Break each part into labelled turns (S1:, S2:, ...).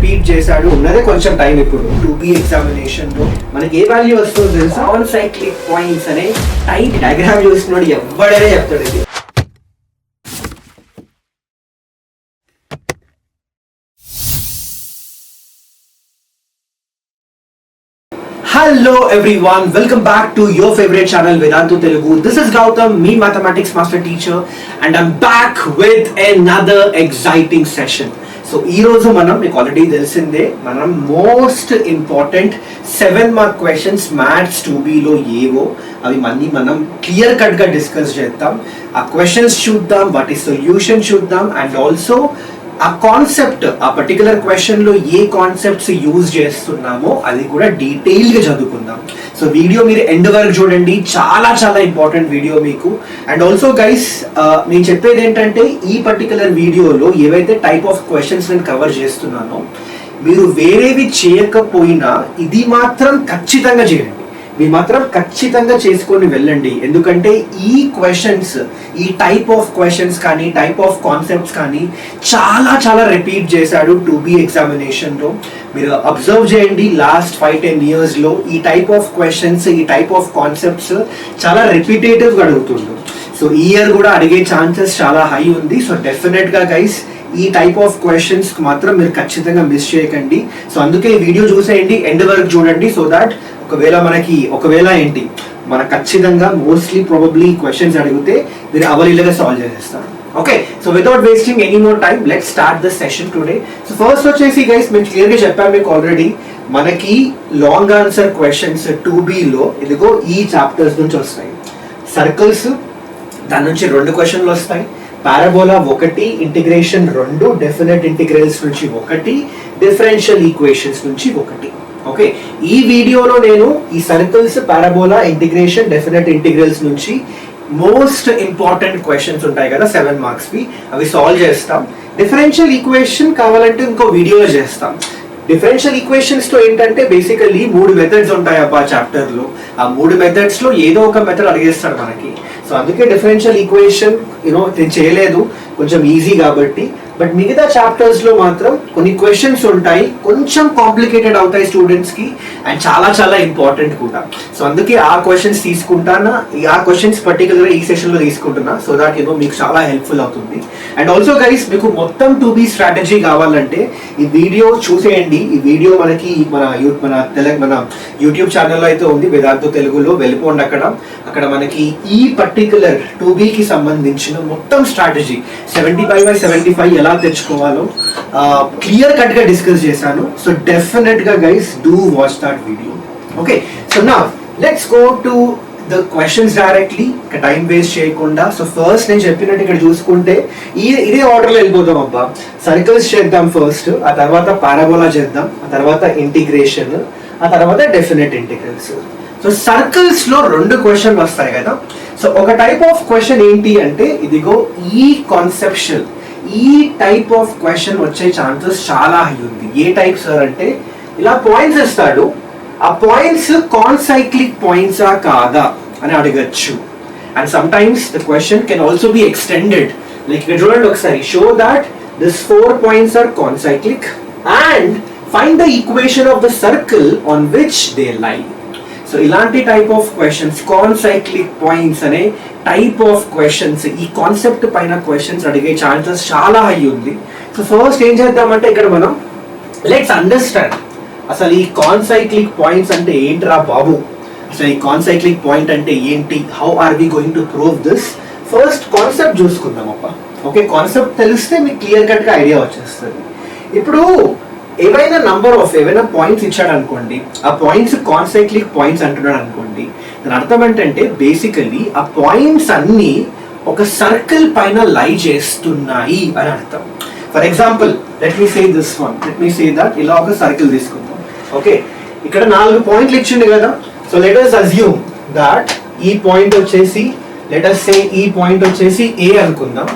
S1: Repeat చేశాడు ఉన్నదే కొంచెం టైం. ఇప్పుడు 2B ఎగ్జామినేషన్ లో మనకి ఏ వాల్యూ వస్తుందో తెలుసా? కాన్సైక్లిక్ పాయింట్స్ అనే టైప్ డయాగ్రామ్ చూస్తున్నాడు ఎవడైనా చెప్తాడు ఇది. Hello everyone, welcome back to your favorite channel Vedantu Telugu. This is Gautam, me mathematics master teacher, and I'm back with another exciting session. So ee roju manam meeku already telisinde manam most important 7 mark questions maths 2B lo evo avi manam clear cut ga discuss cheddam. Aa questions chuddam, what is solution chuddam, and also ఆ concept ఆ particular question లో ఏ concepts use చేస్తున్నామో అది కూడా detail గా చదువుకుందాం. So video మీరు end వరకు చూడండి, చాలా చాలా ఇంపార్టెంట్ వీడియో మీకు. అండ్ ఆల్సో గైస్ నేను చెప్పేది ఏంటంటే ఈ పర్టికులర్ వీడియోలో ఏవైతే టైప్ ఆఫ్ క్వశ్చన్స్ నేను కవర్ చేస్తున్నానో మీరు వేరేవి చేయకపోయినా ఇది మాత్రం ఖచ్చితంగా చేయండి, మీరు మాత్రం ఖచ్చితంగా చేసుకొని వెళ్ళండి. ఎందుకంటే ఈ క్వశ్చన్స్, ఈ టైప్ ఆఫ్ క్వశ్చన్స్ కానీ టైప్ ఆఫ్ కాన్సెప్ట్స్ కానీ చాలా చాలా రిపీట్ చేశాడు 2B ఎగ్జామినేషన్ లో. మీరు అబ్జర్వ్ చేయండి, లాస్ట్ 5-10 years లో ఈ టైప్ ఆఫ్ క్వశ్చన్స్, ఈ టైప్ ఆఫ్ కాన్సెప్ట్స్ చాలా రిపీటేటివ్ గా అడుగుతుండు. సో ఈ ఇయర్ కూడా అడిగే ఛాన్సెస్ చాలా హై ఉంది. సో డెఫినెట్ గా గైస్ ఈ టైప్ ఆఫ్ క్వశ్చన్స్ మాత్రం మీరు ఖచ్చితంగా మిస్ చేయకండి. సో అందుకే ఈ వీడియో చూసేయండి, ఎండ్ వరకు చూడండి. సో దాట్ ఒకవేళ ఏంటి మన ఖచ్చితంగా మోస్ట్లీ ప్రాబబ్లీ క్వశ్చన్స్ అడిగితే మీరు అవలీలగా సాల్వ్ చేసేస్తారు. Okay, so without wasting any more time let's start the session today. So first వచ్చేసి గైస్ మేము క్లియర్గా చెప్పాము మీకు ఆల్రెడీ, మనకి లాంగ్ ఆన్సర్ క్వశ్చన్స్ 2B లో ఇదిగో ఈ చాప్టర్స్ నుంచి వస్తాయి. సర్కిల్స్ దాని నుంచి 2 క్వశ్చన్లు వస్తాయి, పారాబోలా 1, ఇంటిగ్రేషన్ 2, డెఫినెట్ ఇంటిగ్రల్స్ నుంచి 1, డిఫరెన్షియల్ ఈక్వేషన్స్ నుంచి 1. ఓకే, ఈ వీడియోలో నేను ఈ circles, parabola, integration, definite integrals నుంచి మోస్ట్ ఇంపార్టెంట్ క్వశ్చన్స్ ఉంటాయి కదా 7 marks వి, అవి సాల్వ్ చేస్తాం. డిఫరెన్షియల్ ఈక్వేషన్ కావాలంటే ఇంకో వీడియోలో చేస్తాం. డిఫరెన్షియల్ ఈక్వేషన్స్ తో ఏంటంటే బేసికల్లీ 3 మెథడ్స్ ఉంటాయి అబ్బా చాప్టర్ లో. ఆ 3 మెథడ్స్ లో ఏదో ఒక మెథడ్ అడిగేస్తాడు మనకి. సో అందుకే డిఫరెన్షియల్ ఈక్వేషన్ నేను చేయలేదు, కొంచెం ఈజీ కాబట్టి. బట్ మిగతా చాప్టర్స్ లో మాత్రం కొన్ని క్వశ్చన్స్ ఉంటాయి, కొంచెం కాంప్లికేటెడ్ అవుతాయి స్టూడెంట్స్ కి, అండ్ చాలా చాలా ఇంపార్టెంట్ కూడా. సో అందుకే ఆ క్వశ్చన్స్ తీసుకుంటానా, ఆ క్వశ్చన్స్ పర్టికులర్ ఈ సెషన్ లో తీసుకుంటున్నా, సో దాట్ మీకు చాలా హెల్ప్ఫుల్ అవుతుంది. అండ్ ఆల్సో గైస్ మీకు మొత్తం 2B స్ట్రాటజీ కావాలంటే ఈ వీడియో చూసేయండి. ఈ వీడియో మనకి మన యూట్యూబ్ ఛానల్లో అయితే ఉంది, వేదాంతు తెలుగులో. వెళ్ళిపోండి, అక్కడ మనకి ఈ పర్టికులర్ 2B కి సంబంధించిన మొత్తం స్ట్రాటజీ 75/75 ఎలా తెచ్చుకోవాలో క్లియర్ కట్ గా డిస్కస్ చేశాను. సో డెఫినెట్ గా guys do watch that video. Okay, so now let's go to the questions directly, time waste చేయకుండా. సో ఫస్ట్ నేను చెప్పినట్టు ఇక్కడ చూసుకుంటే ఇదే ఆర్డర్ లో వెళ్ళిపోతాం అబ్బా. సర్కిల్స్ చేద్దాం ఫస్ట్, ఆ తర్వాత పారాబోలా చేద్దాం, ఆ తర్వాత ఇంటిగ్రేషన్, ఆ తర్వాత డెఫినెట్ ఇంటిగ్రల్స్. సో సర్కిల్స్ లో 2 క్వశ్చన్లు వస్తాయి కదా. సో ఒక టైప్ ఆఫ్ క్వశ్చన్ ఏంటి అంటే ఇదిగో ఈ కాన్సెప్షువల్, ఈ టైప్ ఆఫ్ క్వశ్చన్ వచ్చే ఛాన్సెస్ చాలా హై ఉంది. ఏ టైప్ సార్ అంటే ఇలా పాయింట్స్ ఇస్తాడు, ఆ పాయింట్స్ కాన్సైక్లిక్ పాయింట్సా కాదా అని అడగచ్చు. And sometimes the question can also be extended. Like ఇక్కడ చూడండి ఒకసారి, show that this 4 points are concyclic and find the equation of the circle on which they lie. So ఇలాంటి type of questions, concyclic points అనే type of questions, ఈ concept పైన questions అడిగే chances చాలా high ఉంది. సో ఫస్ట్ ఏం చేద్దామంటే ఇక్కడ మనం లెట్స్ అండర్స్టాండ్ అసలు ఈ కాన్సైక్లిక్ పాయింట్స్ అంటే ఏంట్రా బాబు, అసలు ఈ కాన్సైక్లిక్ పాయింట్ అంటే ఏంటి, how are we going to prove this. First concept చూసుకుందాం అప్ప. ఓకే, కాన్సెప్ట్ తెలిస్తే మీకు క్లియర్ కట్ గా ఐడియా వచ్చేస్తుంది. ఇప్పుడు ఏవైనా పాయింట్స్ ఇచ్చాడు అనుకోండి, ఆ పాయింట్స్ కాన్సైక్లిక్ పాయింట్స్ అంటున్నాడు అనుకోండి, దాని అర్థం ఏంటంటే బేసికల్లీ ఆ పాయింట్స్ అన్ని ఒక సర్కిల్ పైన లై చేస్తున్నాయి అని అర్థం. For example let me say this one, let me say that ఇలా ఒక సర్కిల్ తీసుకుందాం. ఓకే, ఇక్కడ 4 పాయింట్లు ఇచ్చింది కదా. So let us assume that ఈ పాయింట్ వచ్చేసి, లెట్ us say ఈ పాయింట్ వచ్చేసి A అనుకుందాం,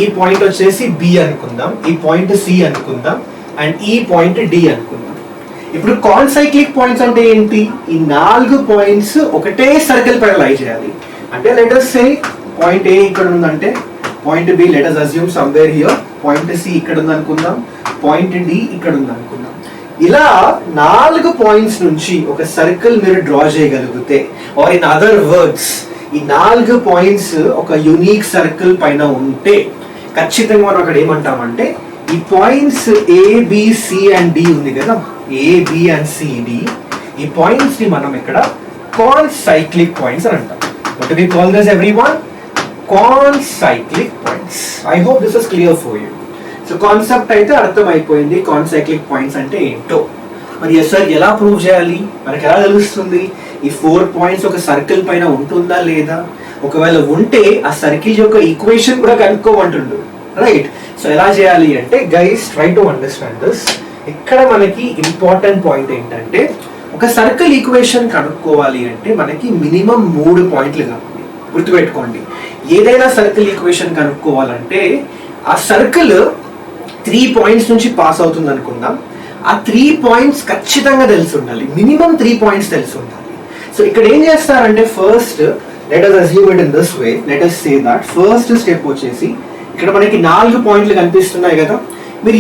S1: ఈ పాయింట్ వచ్చేసి B అనుకుందాం, ఈ పాయింట్ C అనుకుందాం, అండ్ ఈ పాయింట్ D అనుకుందాం. ఇప్పుడు కాన్సైక్లిక్ పాయింట్స్ అంటే ఏంటి, ఈ 4 పాయింట్స్ ఒకటే సర్కిల్ పైన లై చేయాలి. అంటే let us say point A ఇక్కడ ఉందంటే point B, let us assume somewhere here, point C ఇక్కడ ఉంది అనుకుందాం, పాయింట్ డి ఇక్కడ ఉంది అనుకుందాం. ఇలా 4 పాయింట్స్ నుంచి ఒక సర్కిల్ మీరు డ్రా చేయగలిగితే, ఆర్ ఇన్ అదర్ వర్డ్స్ ఈ 4 పాయింట్స్ ఒక యూనిక్ సర్కిల్ పైన ఉంటే ఖచ్చితంగా మనం అక్కడ ఏమంటామంటే ఈ పాయింట్స్ ఏబిసి అండ్ డి ఉంది కదా, ఏబి అండ్ సిడి, ఈ పాయింట్స్ ని మనం ఇక్కడ కాన్సైక్లిక్ పాయింట్స్ అని అంటాం. What do we call this everyone? Concyclic points. I hope this is clear for you. So concept అయితే అర్థమైపోయింది కాన్సైక్లిక్ పాయింట్స్ అంటే ఏంటో. మరి సార్ ఎలా ప్రూవ్ చేయాలి, మనకి ఎలా తెలుస్తుంది ఈ 4 పాయింట్స్ ఒక సర్కిల్ పైన ఉంటుందా లేదా? ఒకవేళ ఉంటే ఆ సర్కిల్ యొక్క ఈక్వేషన్ కూడా కనుక్కోమంటుండు, రైట్? సో ఎలా చేయాలి అంటే guys try to understand this. ఇక్కడ మనకి ఇంపార్టెంట్ పాయింట్ ఏంటంటే ఒక సర్కిల్ ఈక్వేషన్ కనుక్కోవాలి అంటే మనకి మినిమం 3 పాయింట్లు కావాలి. గుర్తుపెట్టుకోండి, ఏదైనా సర్కిల్ ఈక్వేషన్ కనుక్కోవాలంటే ఆ సర్కిల్ 3 పాయింట్స్ నుంచి పాస్ అవుతుంది అనుకుందాం. ఆ 3 పాయింట్స్ ఖచ్చితంగా తెలిసి ఉండాలి, మినిమం 3 పాయింట్స్ తెలిసి ఉండాలి. సో ఇక్కడ ఏం చేస్తారంటే first let us assume it in this way. let us say that first step వచ్చేసి ఇక్కడ మనకి 4 పాయింట్లు కనిపిస్తున్నాయి కదా, మీరు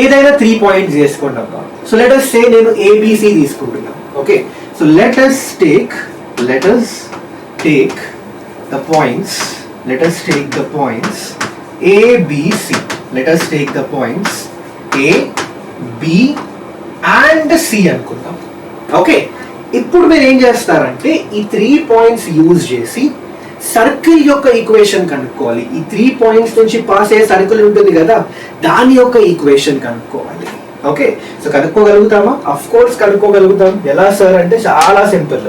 S1: ఏదైనా 3 పాయింట్స్ చేసుకోండి అబ్బా. సో లెట్ us say నేను ఏబిసి తీసుకుంటున్నాను. Okay, so let us take the points ABC. let us take the points A, B and C అనుకుందాం. ఓకే, ఇప్పుడు మీరు ఏం చేస్తారంటే ఈ 3 పాయింట్స్ యూజ్ చేసి సర్కిల్ యొక్క ఈక్వేషన్ కనుక్కోవాలి. ఈ 3 పాయింట్స్ నుంచి పాస్ అయ్యే సర్కిల్ ఉంటుంది కదా, దాని యొక్క ఈక్వేషన్ కనుక్కోవాలి. ఓకే, సో కనుక్కోగలుగుతామా? అఫ్ కోర్స్ కనుక్కోగలుగుతాం. ఎలా సార్ అంటే చాలా simple.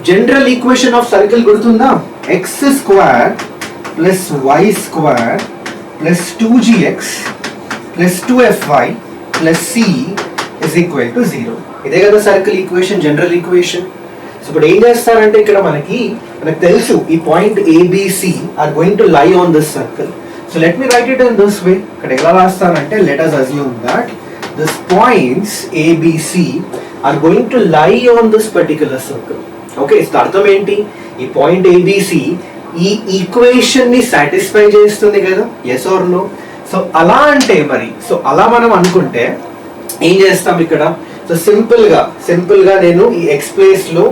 S1: General equation of circle గుర్తుందా? X square plus y square plus 2gx plus 2fy plus c is equal to 0. ఇదే కదా circle equation, general equation. So ఇప్పుడు ఏం చేస్తారంటే ఇక్కడ మనకు తెలుసు ఈ point ABC are going to lie on this circle. So let me write it in this way. ఇక్కడ ఎలా రాస్తానంటే let us assume that this points ABC are going to lie on this particular circle. Okay, so అర్థం ఏంటి? ఈ point ABC ఈ equation ని satisfy చేస్తుంది కదా, ఎస్ ఆర్ నో? సో అలా అంటే మరి సో అలా మనం అనుకుంటే ఏం చేస్తాం ఇక్కడ? సో సింపుల్ గా నేను ఈ ఎక్స్ ప్లేస్ లో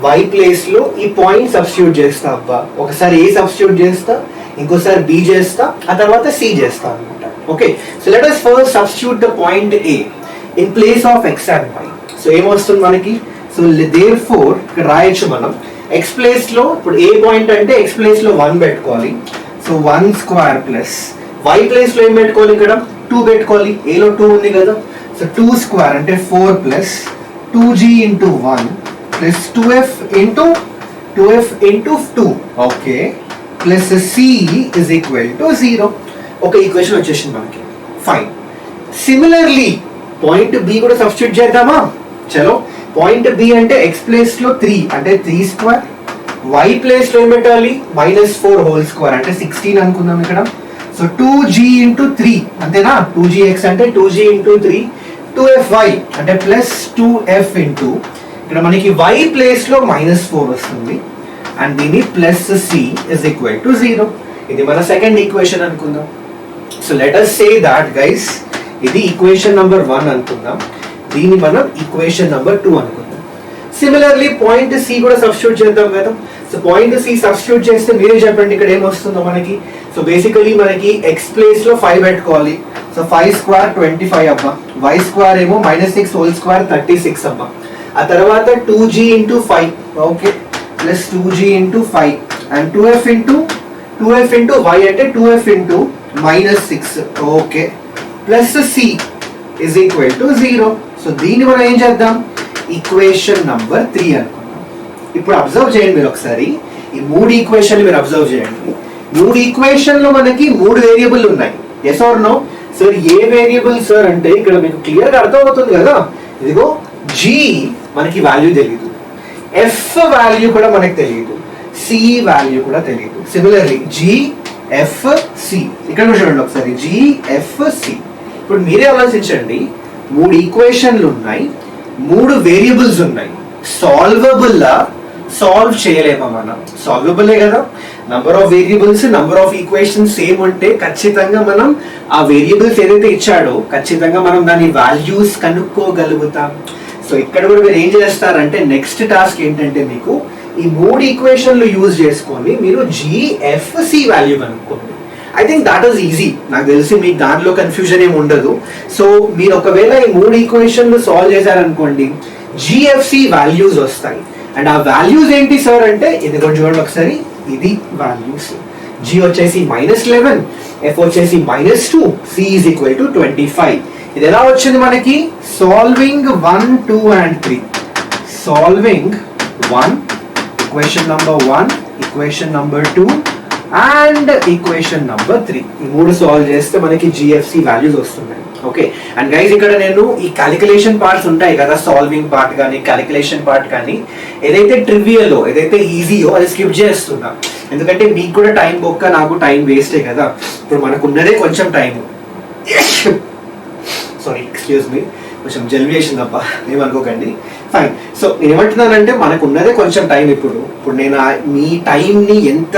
S1: వై ప్లేస్ లో ఈ పాయింట్ సబ్స్టిట్యూట్ చేస్తా అబ్బా. ఒకసారి ఏ సబ్స్టిట్యూట్ చేస్తా, ఇంకోసారి బి చేస్తా, ఆ తర్వాత సి చేస్తా అనమాట. Okay, so let us first substitute the point A in place of x and y. So ఏమొస్తుంది మనకి? సో therefore ఇక్కడ రాయొచ్చు మనం ఎక్స్ ప్లేస్ లో, ఇప్పుడు ఏ పాయింట్ అంటే ఎక్స్ ప్లేస్ లో 1 పెట్టుకోవాలి. So 1 square plus y place లో ఏం పెట్టుకోవాలి? ఇక్కడ 2 పెట్టుకోవాలి. ఏలో 2 ఉంది కదా, సో 2 స్క్వేర్ అంటే 4 plus 2g into 1 plus 2f into 2. Okay, plus c is equal to 0. ఒక ఈక్వేషన్ వచ్చేసింది మనకి. ఫైన్. సిమిలర్లీ పాయింట్ బి కూడా సబ్స్టిట్యూట్ చేద్దామా? చలో, పాయింట్ బి అంటే ఎక్స్ ప్లేస్ లో 3 అంటే 3 స్క్వేర్, వై ప్లేస్ లో ఏం పెట్టాలి? -4 హోల్ స్క్వేర్ అంటే 16 అనుకుందాం ఇక్కడ. సో 2g ఇంటూ 3 అంతేనా? 2gx అంటే 2g ఇంటూ 3, 2fy అంటే ప్లస్ 2f ఇంటూ ఇక్కడ మనకి y ప్లేస్ లో -4 వస్తుంది అండ్ దీని plus c is equal to 0. ఇది మన సెకండ్ ఈక్వేషన్ అనుకుందాం. So let us say that guys, ఇది ఈక్వేషన్ నంబర్ 1 అనుకుందాం, దీన్ని మనం ఈక్వేషన్ నంబర్ 2 అనుకుందాం. సిమిలర్లీ పాయింట్ సి కూడా సబ్స్టిట్యూట్ చేద్దాం కదా. సో పాయింట్ సి సబ్స్టిట్యూట్ చేస్తే మీరే చెప్పండి ఇక్కడ ఏమొస్తుందో మనకి. సో బేసికలీ మనకి ఎక్స్ ప్లేస్ లో 5 పెట్టుకోవాలి. సో 5 స్క్వేర్ 25 అబ్బా, వై స్క్వేర్ ఏమో -6 హోల్ స్క్వేర్ 36 అబ్బా. ఆ తర్వాత 2g into 5, okay, plus 2g into 5 and 2f into y అంటే 2f into -6, okay, plus c is equal to 0. So దీన్ని మనం ఏం చేద్దాం? ఈక్వేషన్ నంబర్ 3 అనుకుందాం. ఇప్పుడు అబ్జర్వ్ చేయండి మీరు ఒకసారి, ఈ 3 ఈక్వేషన్లు మీరు అబ్జర్వ్ చేయండి. 3 ఈక్వేషన్ లో మనకి 3 వేరియబుల్ ఉన్నాయి, ఎస్ ఆర్ నో? సార్ ఏ వేరియబుల్ సార్ అంటే ఇక్కడ మీకు క్లియర్ గా అర్థం అవుతుంది కదా. ఇదిగో g మనకి వాల్యూ తెలియదు, f వాల్యూ కూడా మనకి తెలియదు, c వాల్యూ కూడా తెలియదు. సిమిలర్లీ g f c ఇక్కడ చూడండి ఒకసారి, g f c. ఇప్పుడు మీరే ఆలోచించండి, 3 ఈక్వేషన్లు ఉన్నాయి, 3 వేరియబుల్స్ ఉన్నాయి. సాల్వబుల్ సాల్వ్ చేయలేమా మనం? సాల్వబులే కదా. Number of variables, number of equations same ఉంటే ఖచ్చితంగా మనం ఆ వేరియబుల్స్ ఏదైతే ఇచ్చాడో ఖచ్చితంగా మనం దాని వాల్యూస్ కనుక్కోగలుగుతాం. సో ఇక్కడ కూడా మీరు ఏం చేస్తారంటే నెక్స్ట్ టాస్క్ ఏంటంటే మీకు ఈ 3 ఈక్వేషన్లు యూజ్ చేసుకొని మీరు జిఎఫ్సి వాల్యూ కనుక్కోండి. I think that is easy. నాకు తెలిసి మీకు దాంట్లో కన్ఫ్యూజన్ ఏమి ఉండదు. సో మీరు ఒకవేళ ఈ 3 ఈక్వేషన్లు సాల్వ్ చేశారనుకోండి, జిఎఫ్సి వాల్యూస్ వస్తాయి. అండ్ ఆ వాల్యూస్ ఏంటి సార్ అంటే ఇది కొంచెం చూడండి ఒకసారి. ఇది వాల్యూస్. జి వచ్చేసి -11, ఎఫ్ వచ్చేసి -2, సి ఈజ్ ఈక్వల్ టు 25. ఇది ఎలా వచ్చింది మనకి? Solving 1, 2 and 3. Solving 1, equation number 1, equation number 2 and equation number 3. ఈ 3 సాల్వ్ చేస్తే మనకి జిఎఫ్సి వాల్యూస్ వస్తున్నాయి. ఓకే. అండ్ గైస్ ఇక్కడ నేను ఈ క్యాలిక్యులేషన్ పార్ట్స్ ఉంటాయి కదా, సాల్వింగ్ పార్ట్ కానీ క్యాలిక్యులేషన్ పార్ట్ కానీ, ఏదైతే ట్రివియలో ఏదైతే ఈజీయో అది స్కిప్ చేస్తున్నా. ఎందుకంటే మీకు కూడా టైం బొక్క, నాకు టైం వేస్టే కదా. ఇప్పుడు మనకు ఉన్నదే కొంచెం టైం. సారీ, ఎక్స్క్యూజ్ మీ, కొంచెం జలుబు చేసింది తప్ప ఏమనుకోకండి. ఫైన్. సో నేను ఏమంటున్నానంటే మనకు ఉన్నదే కొంచెం టైం. ఇప్పుడు నేను మీ టైంని ఎంత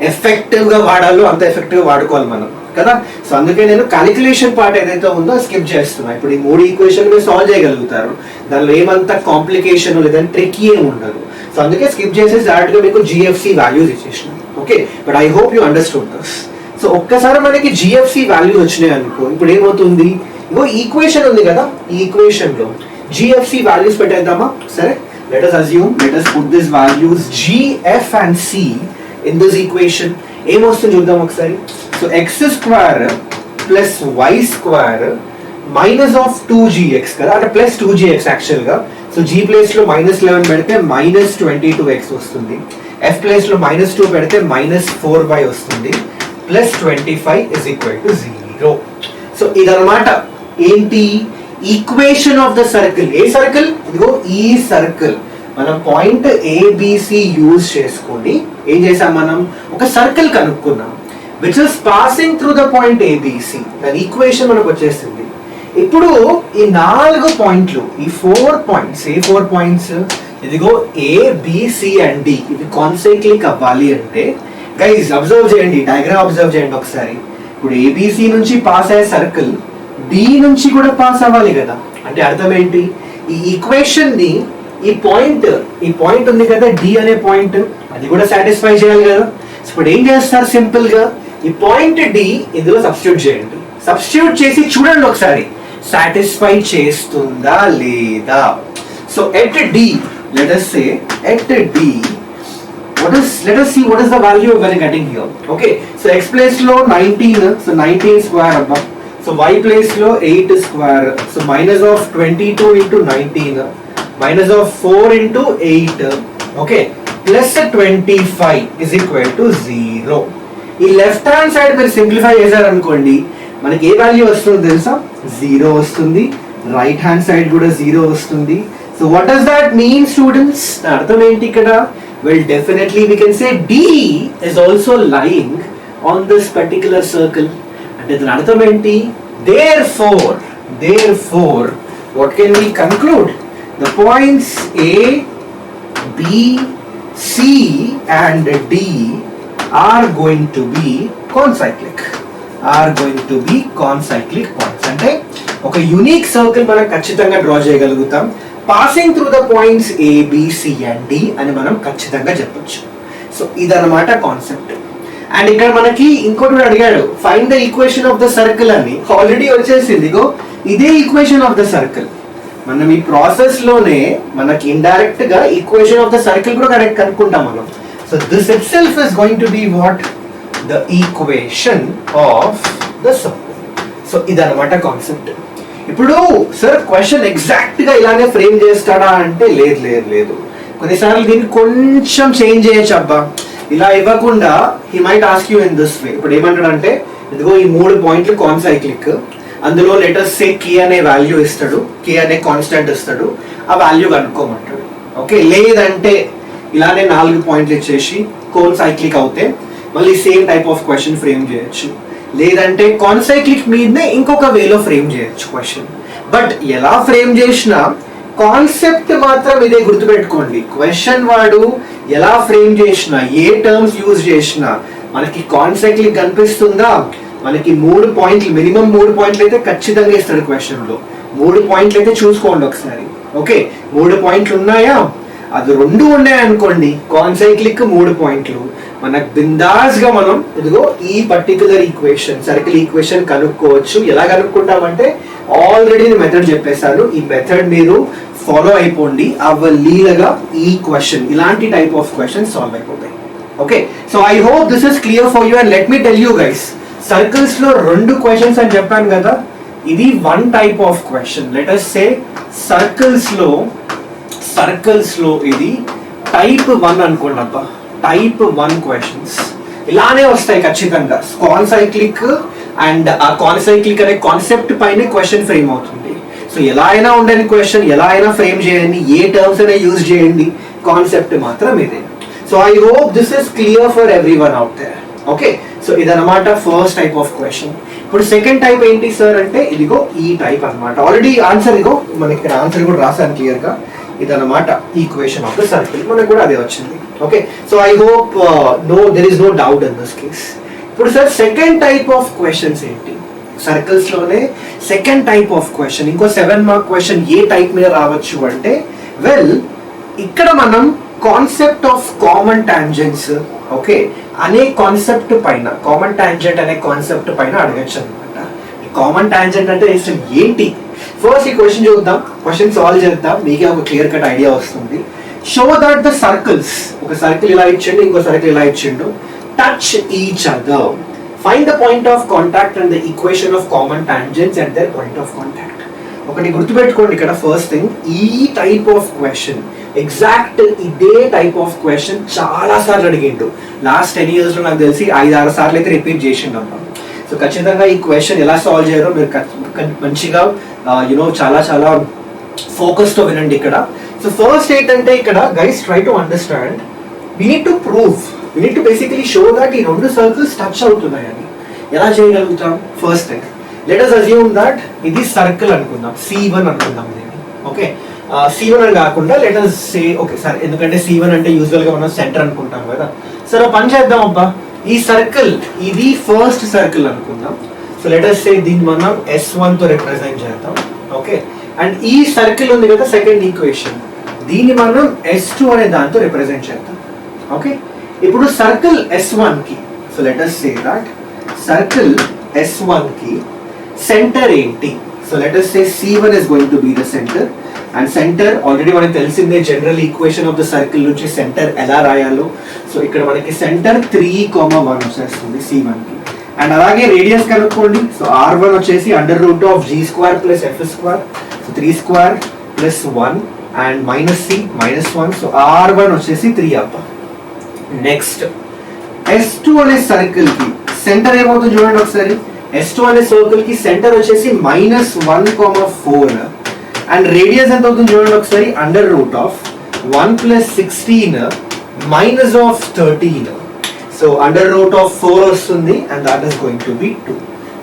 S1: ఎఫెక్టివ్గా వాడాలో అంత ఎఫెక్టివ్గా వాడుకోవాలి మనం కదా. సో అందుకే నేను క్యాలిక్యులేషన్ పార్ట్ ఏదైతే ఉందో స్కిప్ చేస్తున్నా. ఇప్పుడు ఈ 3 ఈక్వేషన్ మీరు సాల్వ్ చేయగలుగుతారు, దానిలో ఏమంత కాంప్లికేషన్ లేదంటే ట్రిక్కీ ఏమి ఉండదు. సో అందుకే స్కిప్ చేసేసి డైరెక్ట్గా మీకు జిఎఫ్సి వాల్యూస్ ఇచ్చేసినాం. Okay, but I hope you understood this. So ఒక్కసారి మనకి జిఎఫ్సి వాల్యూస్ వచ్చినాయి అనుకో, ఇప్పుడు ఏమవుతుంది? ఇగో ఈక్వేషన్ ఉంది కదా, ఈ ఈక్వేషన్ లో జిఎఫ్సి వాల్యూస్ పెట్టేద్దామా? సరే, let us assume, let us put these values g, f and c in this equation. ఏమొస్తుంది చూద్దాం ఒకసారి. So x square plus y square minus of 2gx కదా, అంటే ప్లస్ 2gx యాక్చువల్గా. సో జీ ప్లేస్ లో -11 పెడితే -22x వస్తుంది. ఎఫ్ ప్లేస్ లో -2 పెడితే -4y వస్తుంది. Plus 25 is equal to 0. So ఇదన్నమాట ఏంటి? Equation of the circle. A circle? ఇదిగో ఈ సర్కిల్. మనం పాయింట్ ఏబిసి యూజ్ చేసుకొని ఏం చేసాం? మనం ఒక సర్కిల్ కనుక్కున్నాం which is passing through the point ABC. దాని ఈక్వేషన్ మనకు వచ్చేసింది. ఇప్పుడు ఈ 4 పాయింట్లు, ఈ 4 పాయింట్స్, ఏ 4 పాయింట్స్? ఇదిగో ఏబిసి అండ్ డి, ఇవి కాన్సైక్లిక్ అవ్వాలి అంటే గైస్ అబ్జర్వ్ చేయండి, డయాగ్రామ్ అబ్జర్వ్ చేయండి ఒకసారి. ఇప్పుడు ఏబిసి నుంచి పాస్ అయ్యే సర్కిల్ డి నుంచి కూడా పాస్ అవ్వాలి కదా. అంటే అర్థం ఏంటి? ఈ ఈక్వేషన్ ని ఈ పాయింట్ ఉంది కదా డి అనే పాయింట్, అది కూడా సాటిస్ఫై చేయాలి కదా. ఇప్పుడు ఏం చేస్తారు? సింపుల్ గా ఈ పాయింట్ డి ఇందులో సబ్స్టిట్యూట్ చేయండి. సబ్స్టిట్యూట్ చేసి చూడండి ఒకసారి సాటిస్ఫై చేస్తుందా లేదా. So at D, let us say at d, let us see what is the value we are getting here. Okay, so x place lo 19, so 19 square abba. So y place lo 8 square, so minus of 22 into 19, minus of 4 into 8, okay, plus 25 is equal to 0. ఈ left hand side మీరు simplify చేశారు అనుకోండి, మనకి ఏ value వస్తుంది తెలుసా? 0 వస్తుంది. Right hand side కూడా 0 వస్తుంది. So what does that mean students? అర్థం ఏంటి ఇక్కడ? Well, definitely we can say D is also lying on this particular circle. అంటే దాని అర్థం ఏంటి? Therefore, what can we conclude? The points A, B, C and D are going to be concyclic. Points. అంటే ఒక unique circle మనం ఖచ్చితంగా draw చేయగలుగుతాం passing through the points A, B, C and D అని మనం ఖచ్చితంగా చెప్పొచ్చు. సో ఇదన్నమాట కాన్సెప్ట్. అండ్ ఇక్కడ మనకి ఇంకోటి అడిగాడు, find the equation of the circle అని. ఆల్రెడీ వచ్చేసింది. ఇగో ఇదే ఈక్వేషన్ ఆఫ్ ద సర్కిల్. మనం ఈ ప్రాసెస్ లోనే మనకి ఇండైరెక్ట్ గా ఈక్వేషన్ ఆఫ్ ద సర్కిల్ కూడా కనుక్కుంటాం మనం. So this it self is going to be what? The equation of the circle. So ఇదన్నమాట కాన్సెప్ట్. ఇప్పుడు సార్ క్వశ్చన్ ఎగ్జాక్ట్ గా ఇలానే ఫ్రేమ్ చేస్తాడా అంటే లేదు. కొన్నిసార్లు దీన్ని కొంచెం చేంజ్ చేయొచ్చు. అబ్బా ఇలా ఇవ్వకుండా he might ask you in this వే. ఇప్పుడు ఏమంటాడంటే ఇదిగో ఈ 3 పాయింట్లు కాన్సైక్లిక్, అందులో లెటర్స్ సే కే అనే వాల్యూ ఇస్తాడు, కే అనే కాన్స్టెంట్ ఇస్తాడు, ఆ వాల్యూ కనుక్కోమంటాడు. ఓకే, లేదంటే ఇలానే 4 పాయింట్లు ఇచ్చేసి కోన్సైక్లిక్ అవుతే మళ్ళీ same type of question frame చేయొచ్చు. లేదంటే కాన్సైక్లిక్ మీదనే ఇంకొక వేలో ఫ్రేమ్ చేయొచ్చు క్వశ్చన్. బట్ ఎలా ఫ్రేమ్ చేసినా కాన్సెప్ట్ మాత్రం ఇదే గుర్తుపెట్టుకోండి. క్వశ్చన్ వాడు ఎలా ఫ్రేమ్ చేసినా, ఏ టర్మ్స్ యూజ్ చేసినా మనకి కాన్సెప్ట్ కనిపిస్తుందా, మనకి 3 పాయింట్లు, మినిమం 3 పాయింట్లు అయితే ఖచ్చితంగా ఇస్తాడు క్వశ్చన్ లో. 3 పాయింట్లు అయితే చూసుకోండి ఒకసారి. ఓకే, 3 పాయింట్లు ఉన్నాయా? అది 2 ఉన్నాయనుకోండి, కాన్సైక్లిక్ 3 పాయింట్లు, మనకు బిందాస్ గా మనం ఇదిగో ఈ పర్టికులర్ ఈక్వేషన్, సర్కిల్ ఈక్వేషన్ కనుక్కోవచ్చు. ఎలా కనుక్కుంటామంటే ఆల్రెడీ మెథడ్ చెప్పేశాను. ఈ మెథడ్ మీరు ఫాలో అయిపోండి, అవ్వలీలగా ఈ క్వశ్చన్, ఇలాంటి టైప్ ఆఫ్ క్వశ్చన్ సాల్వ్ అయిపోతాయి. Okay, so I hope this is clear for you. And let me tell you guys, circles లో 2 క్వశ్చన్స్ అని చెప్పాను కదా, ఇది 1 type of question. Let us say circles లో ఇది టైప్ 1 అనుకోండి అబ్బా, టైప్ 1 క్వశ్చన్స్ ఇలానే వస్తాయి ఖచ్చితంగా. కాన్సైక్లిక్ అండ్ ఆ కాన్సైక్లిక్ అనే కాన్సెప్ట్ పైనే క్వశ్చన్ ఫ్రేమ్ అవుతుంది. సో ఎలా అయినా ఉండని క్వశ్చన్, ఎలా అయినా ఫ్రేమ్ చేయండి, ఏ టర్మ్స్ అయినా యూజ్ చేయండి, కాన్సెప్ట్ మాత్రం ఇదే. So I hope this is clear for everyone out there. Okay, so ఇదన్నమాట ఫస్ట్ టైప్ ఆఫ్ క్వశ్చన్. ఇప్పుడు సెకండ్ టైప్ ఏంటి సార్ అంటే ఇదిగో ఈ టైప్ అన్నమాట. ఆల్రెడీ ఆన్సర్ ఇదిగో మనకి ఇక్కడ ఆన్సర్ కూడా రాసాను క్లియర్ గా. ఇదన్నమాట ఈక్వేషన్ ఆఫ్ ద సర్కిల్, మనకు కూడా అదే వచ్చింది. Okay, so I hope there is no doubt in this case. ఇప్పుడు sir second type of questions ఏంటి? సర్కిల్స్ లోనే సెకండ్ టైప్ ఆఫ్ క్వశ్చన్, ఇంకో 7 మార్క్ క్వశ్చన్ ఏ టైప్ మీద రావచ్చు అంటే, వెల్ ఇక్కడ మనం concept of common tangents okay అనే కాన్సెప్ట్ పైన, కామన్ టాంజెంట్ అనే కాన్సెప్ట్ పైన అడగచ్చు అనమాట. ఈ కామన్ టాంజెంట్ అంటే అసలు ఏంటి? ఫస్ట్ ఈ క్వశ్చన్ చూద్దాం, క్వశ్చన్ సాల్వ్ చేద్దాం, మీకే ఒక క్లియర్ కట్ ఐడియా వస్తుంది. షో దట్ ద సర్కిల్స్, ఒక సర్కిల్ ఇలా ఇచ్చిండు, ఇంకో సర్కిల్ ఇలా ఇచ్చిండు, touch each other, find the point of contact and the equation of common tangents at their point of contact. ఒకటి గుర్తుపెట్టుకోండి ఇక్కడ, ఫస్ట్ థింగ్, ఈ టైప్ ఆఫ్ క్వశ్చన్, ఎగ్జాక్ట్ ఇదే టైప్ ఆఫ్ క్వశ్చన్ చాలా సార్లు అడిగిండు. లాస్ట్ 10 years లో నాకు తెలిసి 5-6 సార్లు అయితే రిపీట్ చేసిండు అమ్మా. సో ఖచ్చితంగా ఈ క్వశ్చన్ ఎలా సాల్వ్ చేయాలో మీరు మంచిగా చాలా చాలా ఫోకస్ తో వినండి ఇక్కడ. సో ఫస్ట్ ఏంటంటే ఇక్కడ guys try to understand, we need to prove, we need to basically show that ఈ 2 సర్కిల్స్ టచ్ అవుతున్నాయని. ఎలా చేయగలుగుతాం? First thing, let us assume that ఇది సర్కిల్ అనుకుందాం, C1 అనుకుందాం దీన్ని. ఓకే, C1 అని కాకుండా let us say, okay sir, ఎందుకంటే C1 అంటే యూజువల్ గా మనం సెంటర్ అనుకుంటాం కదా. సరే పని చేద్దాం అబ్బా, ఈ సర్కిల్ ఇది ఫస్ట్ సర్కిల్ అనుకుందాం. సో లెట్ us say దీన్ని మనం S1 తో రిప్రజెంట్ చేద్దాం. ఓకే, అండ్ ఈ సర్కిల్ ఉంది కదా సెకండ్ ఈక్వేషన్, దీన్ని మనం S2 అనే దాంతో రిప్రజెంట్ చేద్దాం. ఓకే, ఇప్పుడు సర్కిల్ S1 కి, so let us say that circle S1 కి సెంటర్ ఏంటి? So let us say C1 is going to be the center. And centre already మనకి తెలిసిందే, general equation of the circle నుంచి centre ఎలా రాయాలో. So ఇక్కడ మనకి సెంటర్ 3,1 వచ్చేస్తుంది C1 కి. అండ్ అలాగే రేడియస్ కనుక్కోండి. సో R1 వచ్చేసి √g² + f², so 3² + 1 and -c-1, so R1 వచ్చేసి 3 అబ్బా. నెక్స్ట్ S2 అనే సర్కిల్ కి సెంటర్ ఏమవుతుంది చూడండి ఒకసారి. S2 అనే సర్కిల్ కి సెంటర్ వచ్చేసి -1,4 అండ్ రేడియస్ ఎంత అవుతుంది చూడండి ఒకసారి, √1 + 16 -13. సో √4 వస్తుంది and that is going to B 2.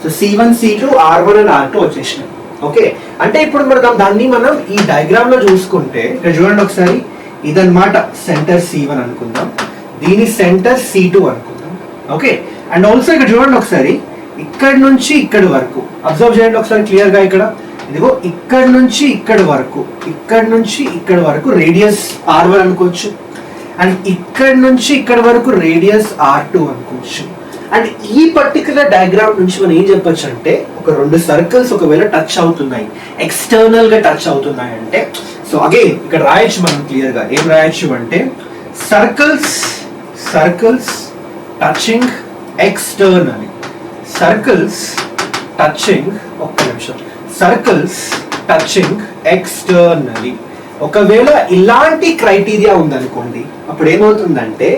S1: So C1, C2, R1 and R2 వచ్చేసినాయి. ఓకే, అంటే ఇప్పుడు మనం దాన్ని మనం ఈ డయాగ్రామ్ లో చూసుకుంటే ఇక్కడ చూడండి ఒకసారి, ఇదన్నమాట సెంటర్ C1 అనుకుందాం, దీని సెంటర్ C2 అనుకుందాం. ఓకే, అండ్ ఆల్సో ఇక్కడ చూడండి ఒకసారి, ఇక్కడ నుంచి ఇక్కడ వరకు అబ్జర్వ్ చేయండి ఒకసారి క్లియర్ గా. ఇక్కడ ఇదిగో ఇక్కడ నుంచి ఇక్కడ వరకు, ఇక్కడ నుంచి ఇక్కడ వరకు రేడియస్ R1 అనుకోవచ్చు, అండ్ ఇక్కడ నుంచి ఇక్కడ వరకు రేడియస్ R2 అనుకోవచ్చు. అండ్ ఈ పర్టికులర్ డయాగ్రామ్ నుంచి మనం ఏం చెప్పొచ్చు అంటే, ఒక 2 సర్కిల్స్ ఒకవేళ టచ్ అవుతున్నాయి, ఎక్స్టర్నల్ గా టచ్ అవుతున్నాయి అంటే, సో అగైన్ ఇక్కడ రాయొచ్చు మనం క్లియర్ గా. ఏం రాయొచ్చు అంటే, circles touching external, circles touching, ఒక్క నిమిషం, సర్కిల్స్ టచింగ్ ఎక్స్టర్నలీ. ఒకవేళ ఇలాంటి క్రైటీరియా ఉందనుకోండి, అప్పుడు ఏమవుతుందంటే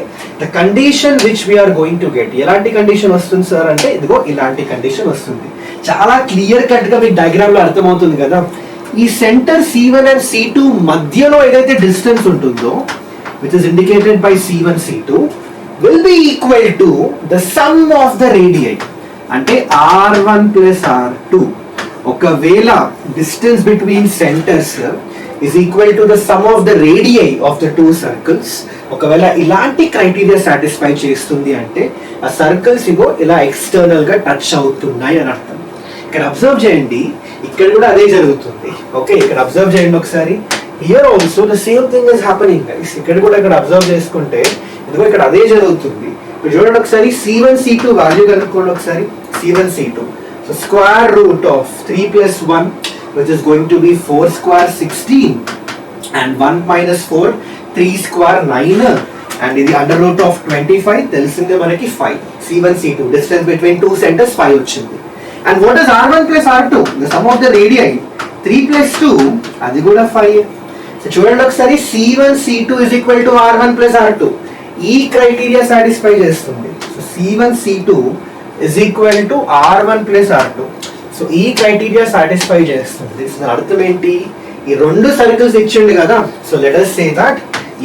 S1: the condition which we're going to get, ఎలాంటి కండిషన్ వస్తుంది సార్ అంటే ఇదిగో ఇలాంటి కండిషన్ వస్తుంది. చాలా క్లియర్ కట్ గా మీకు డయాగ్రామ్ లో అర్థమవుతుంది కదా. ఈ సెంటర్ C1 అండ్ C2 మధ్యలో ఏదైతే డిస్టెన్స్ ఉంటుందో, which is indicated by C1, C2, will be equal to the sum of the radii, అంటే R1 + R2 ఒకవేళ distance between centres is equal to the sum of the radii of the two circles. ఒకవేళ ఇలాంటి criteria satisfy చేస్తుంది అంటే ఆ circles ఇగో ఇలా external గా touch అవుతున్నాయి అని అర్థం. ఇక్కడ అబ్జర్వ్ చేయండి, ఇక్కడ కూడా అదే జరుగుతుంది. ఓకే, ఇక్కడ అబ్జర్వ్ చేయండి ఒకసారి. Here also the same thing is happening guys. ఇక్కడ కూడా ఇక్కడ అబ్జర్వ్ చేసుకుంటే ఇదిగో ఇక్కడ అదే జరుగుతుంది. ఇప్పుడు చూడండి ఒకసారి C1 C2 వాల్యూ కనుక్కోండి ఒకసారి. C1 C2, so square root of 3 + 1 which is going to be 4 square 16 and 1 minus 4 3 square 9 and ఇది under root of 25 తెలిసిందే మనకి 5. C1 C2 distance between two centers 5 వచ్చింది. And what is R1 plus R2? The sum of the radii 3 plus 2 అది కూడా 5. So చూడండి ఒకసారి, C1 C2 is equal to R1 plus R2. ఈ criteria satisfy చేస్తుంది. So C1 C2 is equal to R1 plus R2. So ఈ criteria satisfy చేస్తుంది. అర్థం ఏంటి? ఈ రెండు సర్కిల్స్ ఇచ్చిండు కదా. So let us say that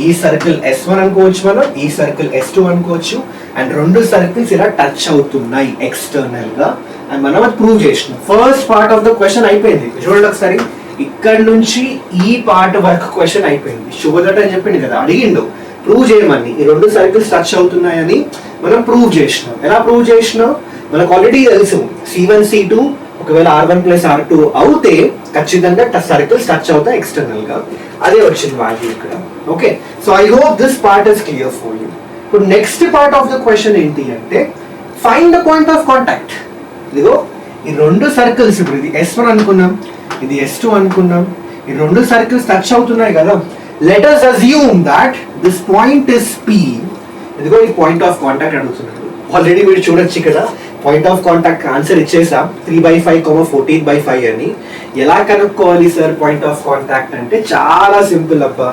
S1: ఈ సర్కిల్ S1 అనుకోవచ్చు మనం, ఈ సర్కిల్ S2 అనుకోవచ్చు. అండ్ రెండు సర్కిల్స్ ఇలా టచ్ అవుతున్నాయి ఎక్స్టర్నల్ గా. అండ్ మనం అది ప్రూవ్ చేసినాం. First part of the question అయిపోయింది. చూడండి ఒకసారి, ఇక్కడ నుంచి ఈ పార్ట్ వరకు క్వశ్చన్ అయిపోయింది. శుభదట్ అని చెప్పింది కదా, అడిగిండు ప్రూవ్ చేయమని. ఈ రెండు సర్కిల్స్ టచ్ అవుతున్నాయని మనం ప్రూవ్ చేసినాం. ఎలా ప్రూవ్ చేసినాం? మనకు ఆల్రెడీ తెలుసు C1 C2 ఒకవేళ R1 plus R2 అవుతే ఖచ్చితంగా సర్కిల్స్ టచ్ అవుతాయి ఎక్స్టర్నల్ గా. అదే వచ్చింది వాల్యూ ఇక్కడ. Okay, so I hope this part is clear for you. ఇప్పుడు next part of the question ఏంటి అంటే find the point of contact. ఇదిగో ఈ రెండు సర్కిల్స్, ఇప్పుడు ఇది S1 అనుకున్నాం, ఇది S2 అనుకున్నాం. ఈ రెండు సర్కిల్స్ టచ్ అవుతున్నాయి కదా. Let us assume that this point is P. ఇదిగో ఈ పాయింట్ ఆఫ్ కాంటాక్ట్ అడుగుతున్నాడు. ఆల్రెడీ మీరు చూడొచ్చు ఇక్కడ పాయింట్ ఆఫ్ కాంటాక్ట్ ఆన్సర్ ఇచ్చేసాం 3/5, 14/5 అని. ఎలా కనుక్కోవాలి సార్ పాయింట్ ఆఫ్ కాంటాక్ట్ అంటే చాలా సింపుల్ అబ్బా.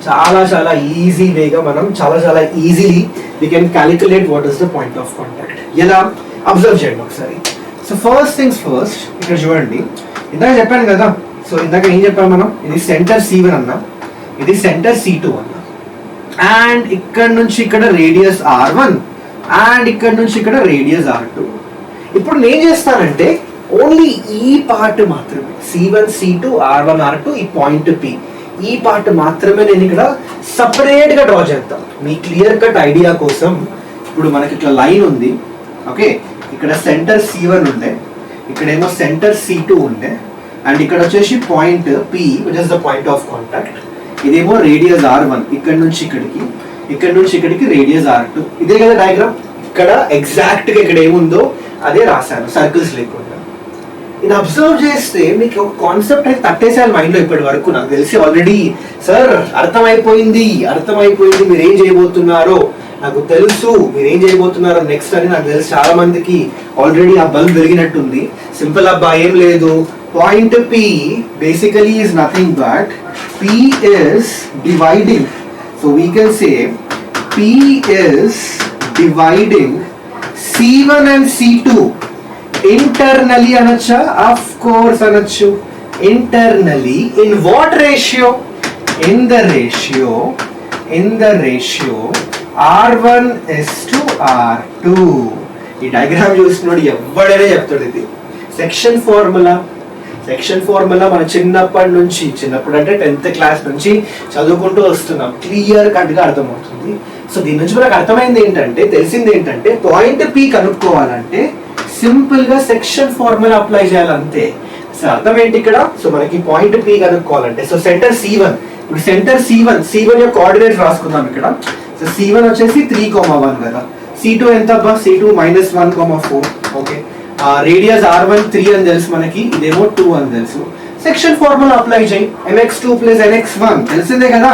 S1: చాలా చాలా ఈజీ వేగా మనం చాలా easily we can calculate what is the point of contact. ఎలా అబ్జర్వ్ చేయండి ఒకసారి. సో ఫస్ట్ థింగ్స్ ఫస్ట్, ఇక్కడ చూడండి, ఇందాక చెప్పాను కదా. సో ఇందాక ఏం చెప్పాం మనం? ఇది సెంటర్ C1 అన్నాం, ఇది సెంటర్ C2 అన్నాం. అండ్ ఇక్కడ నుంచి ఇక్కడ రేడియస్ R1 అండ్ ఇక్కడ నుంచి ఇక్కడ రేడియస్ R2. ఇప్పుడు నేను చేస్తానంటే ఓన్లీ ఈ పార్ట్ మాత్రమే C1 C2 R1 R2 ఈ పాయింట్ P, ఈ పార్ట్ మాత్రమే నేను ఇక్కడ సపరేట్ గా డ్రా చేస్తాను మీ క్లియర్ కట్ ఐడియా కోసం. ఇప్పుడు మనకి ఇట్లా లైన్ ఉంది. ఓకే, ఇక్కడ సెంటర్ C1 ఉండే, ఇక్కడేమో సెంటర్ C2 ఉండే, అండ్ ఇక్కడ వచ్చేసి point P which is the point of contact. ఇదేమో రేడియస్ R1, ఇక్కడ నుంచి ఇక్కడికి, ఇక్కడ నుంచి ఇక్కడికి రేడియస్ R2. ఇదే కదా డయాగ్రామ్. ఇక్కడ ఎగ్జాక్ట్ గా ఇక్కడ ఏముందో అదే రాశాను సర్కిల్స్ లేకుండా. ఇది అబ్జర్వ్ చేస్తే మీకు ఒక కాన్సెప్ట్ అయితే తట్టేసాను మైండ్ లో ఇప్పటి వరకు. నాకు తెలిసి ఆల్రెడీ సార్ అర్థమైపోయింది మీరేం చేయబోతున్నారో నాకు తెలుసు, మీరేం చేయబోతున్నారో నెక్స్ట్ అని నాకు తెలుసు. చాలా మందికి ఆల్రెడీ ఆ బల్బ్ వెలిగినట్టుంది. సింపుల్ అబ్బా, ఏం లేదు. Point P basically is nothing but P is dividing. So we can say P is dividing C1 and C2 internally అనొచ్చా? ఆఫ్ కోర్స్ అనొచ్చు. internally in what ratio? in the ratio R1 is to R2. ఈ diagram చూస్తున్నాడు ఎవడైనా చెప్తాడు ఇది section formula మన చిన్నప్పుడు అంటే 10th క్లాస్ నుంచి చదువుకుంటూ వస్తున్నాం. క్లియర్ కట్ గా అర్థమవుతుంది. సో దీని నుంచి మనకు అర్థమైంది ఏంటంటే, తెలిసింది ఏంటంటే, పాయింట్ P కనుక్కోవాలంటే సింపుల్ గా సెక్షన్ ఫార్ములా అప్లై చేయాలంతే. సో అర్థం ఏంటి ఇక్కడ? సో మనకి పాయింట్ P కనుక్కోవాలంటే, సో సెంటర్ C1, ఇప్పుడు సెంటర్ C1 యొక్క కోఆర్డినేట్స్ రాసుకుందాం ఇక్కడ. సో C1 వచ్చేసి 3,1 కదా. C2 ఎంత అబ్బా? C2 -1,4. ఓకే, రేడియస్ R1 3 అని తెలుసు మనకి, ఇదేమో 2 అని తెలుసు. సెక్షన్ ఫార్ములా అప్లై చేయి. mx2 + nx1 తెలిసిందే కదా.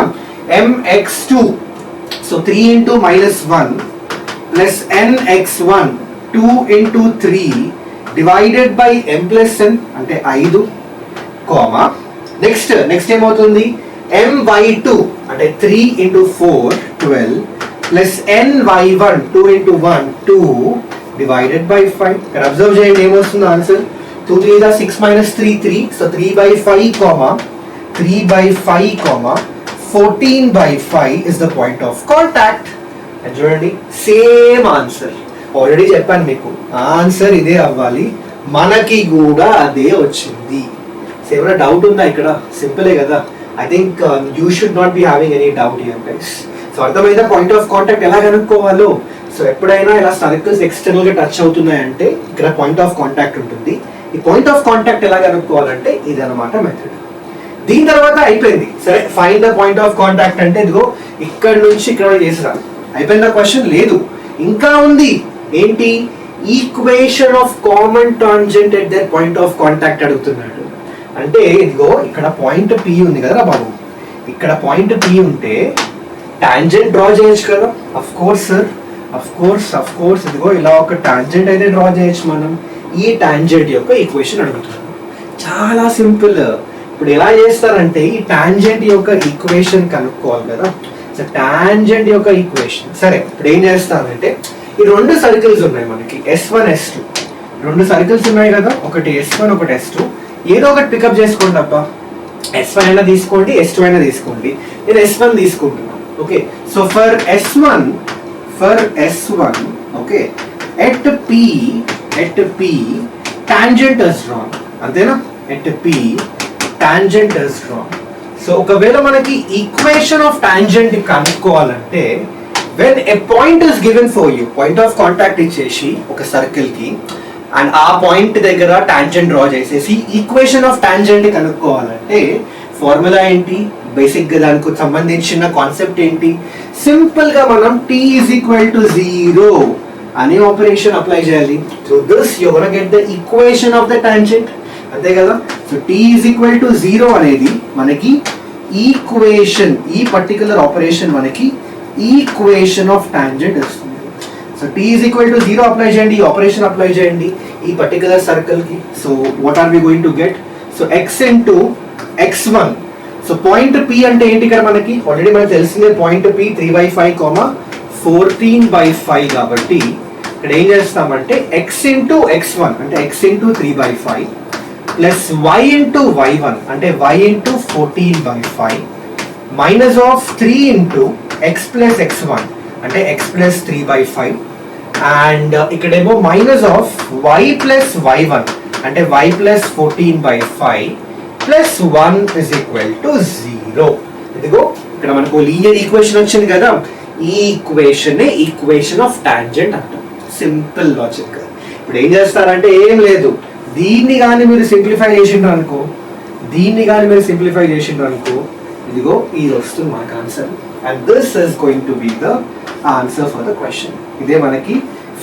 S1: mx2, so 3 × -1 plus nx1 2 × 3 divided by m + n అంటే 5, నెక్స్ట్ ఏమవుతుంది? my2 అంటే 3 × 4 12 plus ny1 2 × 1 2 divided by 5. ఇక్కడ అబ్జర్వ్ చేయండి ఏమొస్తుంది answer. 2 3 6 -3 3. So 3/5, 14/5 is the point of contact. And చూడండి సేమ్ ఆన్సర్. ఆల్రెడీ చెప్పాను మీకు ఆన్సర్ ఇదే అవ్వాలి. మనకి కూడా అదే వచ్చింది. సో ఏమైనా డౌట్ ఉందా ఇక్కడ? సింపులే కదా. I think you should not be having any doubt here guys. So అర్థమైందా పాయింట్ ఆఫ్ కాంటాక్ట్ ఎలా కనుక్కోవాలో? సో ఎప్పుడైనా ఇలా సర్కిల్స్ ఎక్స్టర్నల్ గా టచ్ అవుతున్నాయంటే ఇక్కడ పాయింట్ ఆఫ్ కాంటాక్ట్ ఉంటుంది. ఈ పాయింట్ ఆఫ్ కాంటాక్ట్ ఎలా కనుక్కోవాలంటే ఇది అనమాట మెథడ్. దీని తర్వాత అయిపోయింది. సరే find the point of contact అంటే ఇదిగో ఇక్కడ నుంచి ఇక్కడ చేసిరా, అయిపోయిందా క్వశ్చన్? లేదు, ఇంకా ఉంది. ఏంటి? Equation of common tangent at that point of contact అడుగుతున్నాడు. అంటే ఇదిగో ఇక్కడ పాయింట్ P ఉంది కదా బాబు, ఇక్కడ పాయింట్ P ఉంటే టాంజెంట్ డ్రా చేయొచ్చు కదా. Of course sir, of course ఇదిగో ఇలా ఒక టాంజెంట్ అయితే డ్రా చేయొచ్చు మనం. ఈ టాంజెంట్ యొక్క ఈక్వేషన్ అడుగుతున్నాడు. చాలా సింపుల్. ఇప్పుడు ఎలా చేస్తారంటే ఈ టాంజెంట్ యొక్క ఈక్వేషన్ కనుక్కోవాలి కదా. సో టాంజెంట్ యొక్క ఈక్వేషన్, సరే ఇప్పుడు ఏం చేస్తానంటే ఈ రెండు సర్కిల్స్ ఉన్నాయి మనకి S1 S2, రెండు సర్కిల్స్ ఉన్నాయి కదా, ఒకటి S1 ఒకటి S2. ఏదో ఒకటి పికప్ చేసుకోండి అబ్బా. S1 అయినా తీసుకోండి, S2 అయినా తీసుకోండి. నేను S1 తీసుకుంటున్నాను. Okay, so for S1 okay at P tangent is drawn, అంతేనా? At P tangent is drawn. So ఒకవేళ మనకి ఈక్వేషన్ ఆఫ్ టాంజెంట్ కనుక్కోవాలంటే when a point is given for you, point of contact ఇచ్చేసి ఒక సర్కిల్ కి and ఆ point దగ్గర tangent draw చేసేసి ఈక్వేషన్ ఆఫ్ టాంజెంట్ కనుక్కోవాలంటే ఫార్ములా ఏంటి? బేసిక్ గా దానికి సంబంధించిన కాన్సెప్ట్ ఏంటి? సింపుల్ గా మనం t is equal to 0 అనే ఆపరేషన్ అప్లై చేయాలి. So this you gonna get the equation of the tangent, అంతే కదా. So t is equal to 0 అనేది మనకి ఈక్వేషన్, ఈ పర్టికులర్ ఆపరేషన్ మనకి ఈక్వేషన్ ఆఫ్ టాంజెంట్ వస్తుంది. So t is equal to 0 apply చేయండి, ఈ ఆపరేషన్ అప్లై చేయండి ఈ పర్టికులర్ సర్కిల్ కి. So what are we going to get? So x into x1. So point P అంటే ఏంటి? ఇక్కడ మనకి ఆల్రెడీ మనకు తెలిసిందే పాయింట్ P 3/5, 14/5 కాబట్టి ఇక్కడ ఏం చేస్తామంటే x into x1 అంటే x into 3/5 plus y into y1 అంటే y into 14/5 minus of 3 into x plus x1 అంటే x plus 3/5 అండ్ ఇక్కడేమో minus of y plus y1 అంటే y plus 14/5 plus 1 is equal to 0. ఇదిగో ఇక్కడ మనకు linear equation వచ్చింది కదా, ఈ ఈక్వేషన్ ఈక్వేషన్ ఆఫ్ టాంజెంట్ అంటాం. Simple logic. ఇప్పుడు ఏం చేస్తారంటే ఏం లేదు, దీన్ని కానీ మీరు సింప్లిఫై చేసిండ్రు అనుకో, ఇదిగో ఇది వస్తుంది మనకు answer. And this is going to be the answer for the question. ఇదే మనకి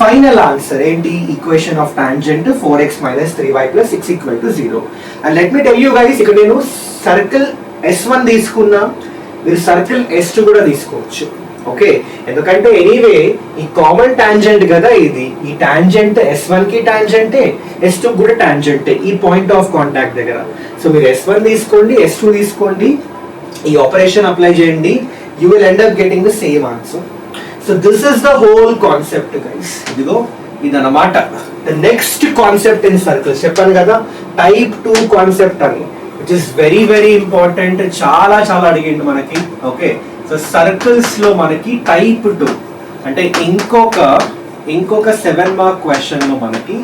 S1: ఫైనల్ ఆన్సర్. ఏంటి? Equation of tangent 4x minus 3y plus 6 equal to 0. And let me tell you guys, ఇక్కడ నేను సర్కిల్ S1 తీసుకున్నా, మీరు circle S2 కూడా తీసుకోవచ్చు. Okay, ఎందుకంటే ఎనీవే ఈ కామన్ టాంజెంట్ కదా ఇది. ఈ టాంజెంట్ S1 కి టాంజెంటే, S2 కూడా టాంజెంటే ఈ పాయింట్ ఆఫ్ కాంటాక్ట్ దగ్గర. సో మీరు S1 తీసుకోండి, S2 తీసుకోండి, ఈ ఆపరేషన్ అప్లై చేయండి, you will end up getting the same answer. So this is the whole concept guys. ఇదిగో ఇదన్నమాట the next concept in circles. చెప్పాను కదా type 2 concept అని, which is very very important. చాలా అడిగిండు మనకి. ఓకే, సో సర్కిల్స్ లో మనకి type 2 అంటే ఇంకొక 7 మార్క్ క్వశ్చన్ లో మనకి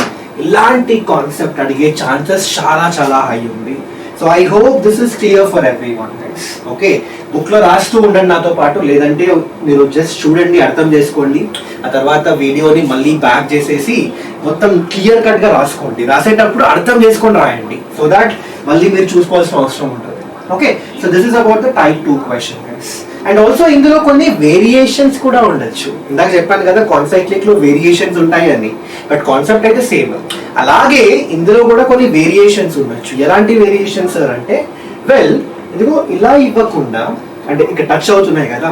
S1: ఇలాంటి కాన్సెప్ట్ అడిగే ఛాన్సెస్ చాలా హై ఉంది. So I hope this is clear for everyone guys. Okay, book లో రాస్తూ ఉండండి నాతో పాటు, లేదంటే మీరు జస్ట్ చూడండి, అర్థం చేసుకోండి, ఆ తర్వాత వీడియోని మళ్ళీ బ్యాక్ చేసేసి మొత్తం క్లియర్ కట్ గా రాసుకోండి. రాసేటప్పుడు అర్థం చేసుకొని రాయండి, సో దాట్ మళ్ళీ మీరు చూసుకోవాల్సిన అవసరం ఉంటుంది. Okay, so this is about the type 2 question guys. And also ఇందులో కొన్ని వేరియేషన్స్ కూడా ఉండొచ్చు. ఇందాక చెప్పాను కదా కాన్సైక్లిక్ లో వేరియేషన్స్ ఉంటాయి అని, బట్ కాన్సెప్ట్ అయితే సేమ్. అలాగే ఇందులో కూడా కొన్ని వేరియేషన్స్ ఉండొచ్చు. ఎలాంటి వేరియేషన్స్ అంటే, వెల్ ఇదిగో ఇలా ఇవ్వకుండా, అంటే ఇక్కడ టచ్ అవుతున్నాయి కదా,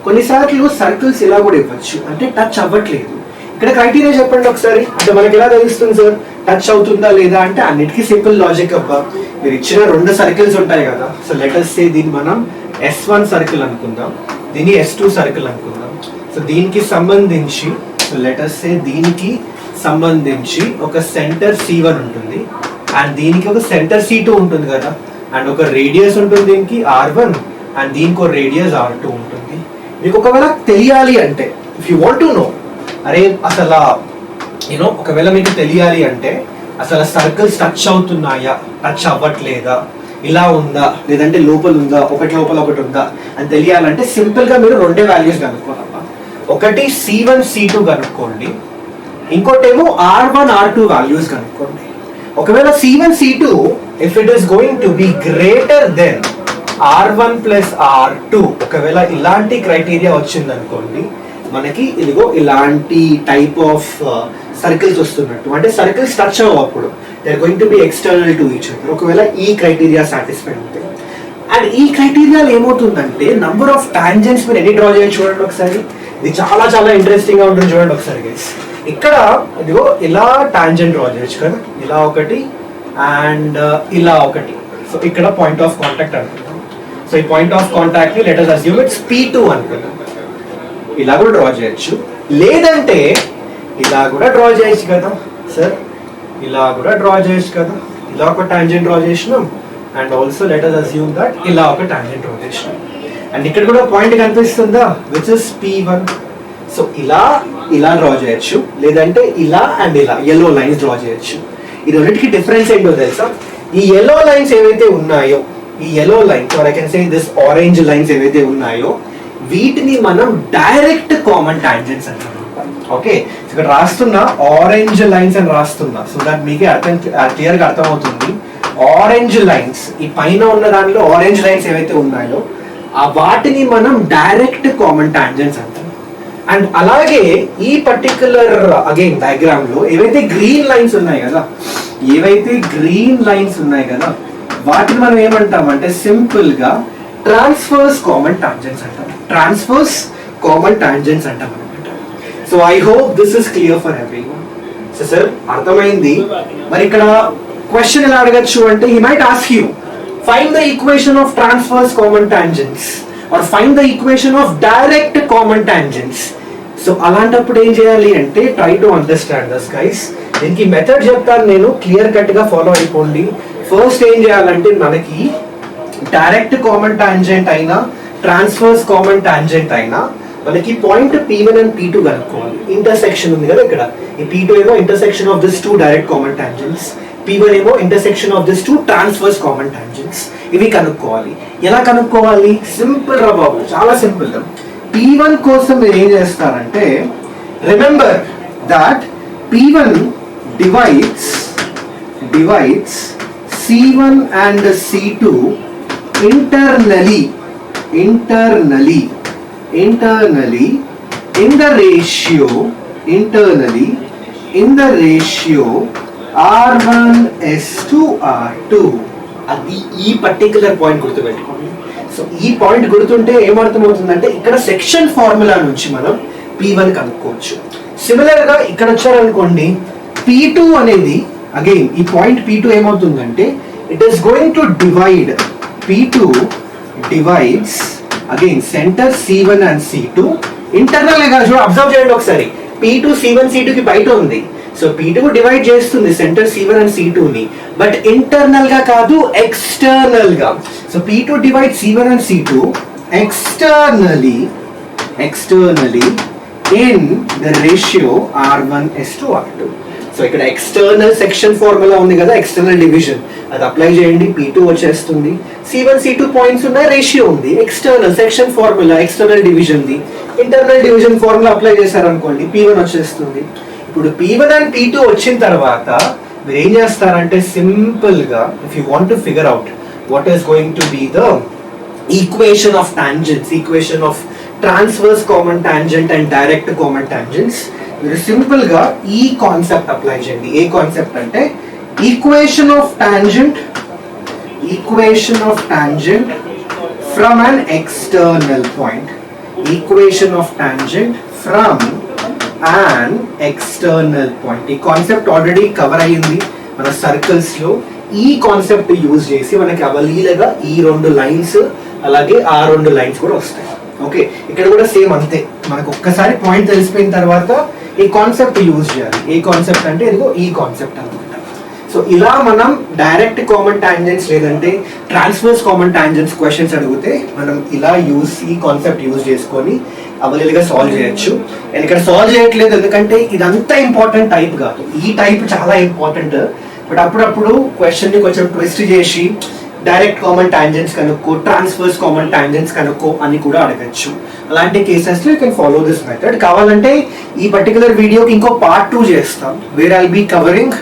S1: కొన్నిసార్లు సర్కిల్స్ ఇలా కూడా ఇవ్వచ్చు, అంటే టచ్ అవ్వట్లేదు. ఇక్కడ క్రైటీరియా చెప్పండి ఒకసారి, అంటే మనకి ఎలా తెలుస్తుంది సార్ టచ్ అవుతుందా లేదా అంటే? అన్నిటికీ సింపుల్ లాజిక్ అబ్బా. మీరు ఇచ్చిన 2 సర్కిల్స్ ఉంటాయి కదా, సో లెట్ us సే దీన్ని మనం S1 సర్కిల్ అనుకుందాం, దీన్ని S2 సర్కిల్ అనుకుందాం. సో దీనికి సంబంధించి, సో లెట్ us సే దీనికి సంబంధించి ఒక సెంటర్ C1 ఉంటుంది, అండ్ దీనికి ఒక సెంటర్ C2 ఉంటుంది కదా, అండ్ ఒక రేడియస్ ఉంటుంది దీనికి R1, అండ్ దీనికి ఒక రేడియస్ R2 ఉంటుంది. మీకు ఒకవేళ తెలియాలి అంటే, if you want to know, అరే అసలు ఒకవేళ మీకు తెలియాలి అంటే అసలు సర్కిల్స్ టచ్ అవుతున్నాయా, టచ్ అవ్వట్లేదా, ఇలా ఉందా, లేదంటే లోపల ఉందా, ఒకటి లోపల ఒకటి ఉందా అని తెలియాలంటే సింపుల్ గా మీరు రెండే వాల్యూస్ కనుక్కోవాలమ్మా. ఒకటి C1 C2 కనుక్కోండి, ఇంకోటేమో R1 R2 వాల్యూస్ కనుక్కోండి. ఒకవేళ C1 C2 if it is going to B greater than R1 plus R2, ఒకవేళ ఇలాంటి క్రైటీరియా వచ్చింది అనుకోండి, మనకి ఇదిగో ఇలాంటి టైప్ ఆఫ్ సర్కిల్స్ వస్తున్నట్టు, అంటే సర్కిల్స్ టచ్ అవ్వప్పుడు they are going to be external to each other. ఒకవేళ ఈ క్రైటీరియా సాటిస్ఫై అవుతాయి. అండ్ ఈ క్రైటీరియాలో ఏమవుతుందంటే నంబర్ ఆఫ్ టాంజెంట్స్ మీరు ఎన్ని డ్రా చేయొచ్చు చూడండి ఒకసారి. ఇది చాలా చాలా ఇంట్రెస్టింగ్ గా ఉంటుంది చూడండి ఒకసారి గైస్. ఇక్కడ ఇదిగో ఇలా టాంజెంట్ డ్రా చేయొచ్చు కదా, ఇలా ఒకటి అండ్ ఇలా ఒకటి. సో ఇక్కడ పాయింట్ ఆఫ్ కాంటాక్ట్ అనుకుందాం. సో ఈ పాయింట్ ఆఫ్ కాంటాక్ట్ ని let us assume it's P2 అనుకుందాం. ఇలా కూడా డ్రా చేయొచ్చు, లేదంటే ఇలా కూడా డ్రా చేయొచ్చు కదా సార్, ఇలా కూడా డ్రా చేయొచ్చు కదా. ఇలా ఒక టాంజెంట్ డ్రా చేసినాం and also let us assume that ఇలా ఒక టాంజెంట్ డ్రా చేసినాం. అండ్ ఇక్కడ కూడా పాయింట్ కనిపిస్తుందా, విచ్ ఇస్ P1. సో ఇలా ఇలా డ్రా చేయొచ్చు, లేదంటే ఇలా అండ్ ఇలా yellow లైన్స్ డ్రా చేయొచ్చు. ఈ రెండింటికి డిఫరెన్స్ ఏంటో తెలుసా? ఈ yellow లైన్స్ ఏవైతే ఉన్నాయో, ఈ yellow lines are I can say this orange lines ఏవైతే ఉన్నాయో, వీటిని మనం డైరెక్ట్ కామన్ టాంజెంట్స్ అంటాం. ఓకే, ఇక్కడ రాస్తున్న ఆరెంజ్ లైన్స్ అని రాస్తున్నా, సో దట్ మీకు క్లియర్ గా అర్థమవుతుంది. ఆరెంజ్ లైన్స్, ఈ పైన ఉన్న దానిలో ఆరెంజ్ లైన్స్ ఏవైతే ఉన్నాయో ఆ వాటిని మనం డైరెక్ట్ కామన్ టాంజెంట్స్ అంటాం. అండ్ అలాగే ఈ పర్టికులర్ అగైన్ డయాగ్రామ్ లో ఏవైతే గ్రీన్ లైన్స్ ఉన్నాయి కదా, వాటిని మనం ఏమంటాం అంటే సింపుల్ గా ట్రాన్స్ఫర్స్ కామన్ టాంజెంట్స్ అంటాం. ట్రాన్స్ఫర్స్ కామన్ టాంజెంట్స్ అంటాం అనమాట. So I hope this is clear for everyone. So sir అర్థమైంది. మరి ఇక్కడ క్వశ్చన్ ఎలా అడగచ్చు అంటే, he might ask you find the equation of transverse common tangents or find the equation of direct common tangents. So అలాంటప్పుడు ఏం చేయాలి అంటే, try to understand this guys. దీనికి మెథడ్ చెప్తాను నేను, క్లియర్ కట్ గా ఫాలో అయిపోండి. ఫస్ట్ ఏం చేయాలంటే, మనకి డైరెక్ట్ కామన్ టాంజెంట్ అయినా ట్రాన్స్ఫర్స్ కామన్ టాంజెంట్ అయినా మనకి పాయింట్ P1 అండ్ P2 కనుక్కోవాలి. ఇంటర్సెక్షన్ ఉంది కదా ఇక్కడ, ఈ P2 ఏమో intersection of this two direct common tangents, P1 ఏమో intersection of this two transfers common tangents. ఇవి కనుక్కోవాలి. ఎలా కనుక్కోవాలి? సింపుల్ రా బాబు, చాలా సింపుల్. P1 కోసం మీరు ఏం చేస్తారంటే, remember that P1 divides C1 and C2 internally in the ratio R1:R2. అది ఈ పర్టికులర్ పాయింట్ గుర్తుపెట్టుకోండి. సో ఈ పాయింట్ గుర్తుంటే ఏమర్థం అవుతుందంటే, ఇక్కడ సెక్షన్ ఫార్ములా నుంచి మనం P1 కనుక్కోవచ్చు. సిమిలర్ గా ఇక్కడ వచ్చారనుకోండి, P2 అనేది అగైన్ ఈ పాయింట్ P2 ఏమవుతుందంటే, it is going to divide, P2 divides again centre C1 and C2 internal గా. చూడ అబ్జర్వ్ చేయండి ఒకసారి, P2 C1 C2 కి బయట ఉంది. సో P2 డివైడ్ చేస్తుంది సెంటర్ C1 and C2 ని, బట్ ఇంటర్నల్ గా కాదు, ఎక్స్టర్నల్ గా. So P2 divide C1 and C2 externally in the ratio R1:R2. So ఇక్కడ ఎక్స్టర్నల్ సెక్షన్ ఫార్ములా ఉంది కదా, ఎక్స్టర్నల్ డివిజన్, అది అప్లై చేయండి, P2 వచ్చేస్తుంది. C1 C2 పాయింట్స్ ఉన్న రేషియో ఉంది, external section formula, external division the, internal division formula apply చేశారనుకోండి, P1 వచ్చేస్తుంది. ఇప్పుడు P1 and P2 వచ్చిన తర్వాత మీరు ఏం చేస్తారంటే, సింపుల్ గా if you want to figure out what is going to be the equation of tangents, equation of transverse common tangent and direct common tangents, మీరు సింపుల్ గా ఈ కాన్సెప్ట్ అప్లై చేయండి. ఏ కాన్సెప్ట్ అంటే, equation of tangent from an external point, equation of tangent from an external point. ఈ concept already cover అయ్యింది మన circles లో. ఈ కాన్సెప్ట్ యూజ్ చేసి మనకి అవలీలగా ఈ రెండు లైన్స్ అలాగే ఆ రెండు లైన్స్ కూడా వస్తాయి. ఓకే, ఇక్కడ కూడా సేమ్ అంతే, మనకు ఒక్కసారి పాయింట్ తెలిసిపోయిన తర్వాత ఈ కాన్సెప్ట్ యూజ్ చేయాలి. ఏ కాన్సెప్ట్ అంటే ఇదిగో ఈ కాన్సెప్ట్ అనమాట. సో ఇలా మనం డైరెక్ట్ కామన్ టాంజెంట్స్ లేదంటే ట్రాన్స్ఫర్స్ కామన్ టాంజెంట్స్ క్వశ్చన్స్ అడిగితే మనం ఇలా ఈ కాన్సెప్ట్ యూజ్ చేసుకొని అవలీలుగా సాల్వ్ చేయొచ్చు. నేను ఇక్కడ సాల్వ్ చేయట్లేదు ఎందుకంటే ఇదంతా ఇంపార్టెంట్ టైప్ కాదు, ఈ టైప్ చాలా ఇంపార్టెంట్. బట్ అప్పుడప్పుడు క్వశ్చన్ ని కొంచెం ట్విస్ట్ చేసి డైరెక్ట్ కామన్ టాంజెంట్స్ కనుక్కో, ట్రాన్స్ఫర్స్ కామన్ టాంజెంట్స్ కనుక్కో అని కూడా అడగచ్చు. అలాంటి కేసెస్ లో you can follow this method. కావాలంటే ఈ పర్టికులర్ వీడియోకి ఇంకో పార్ట్ 2 చేస్తాం, where I'll be covering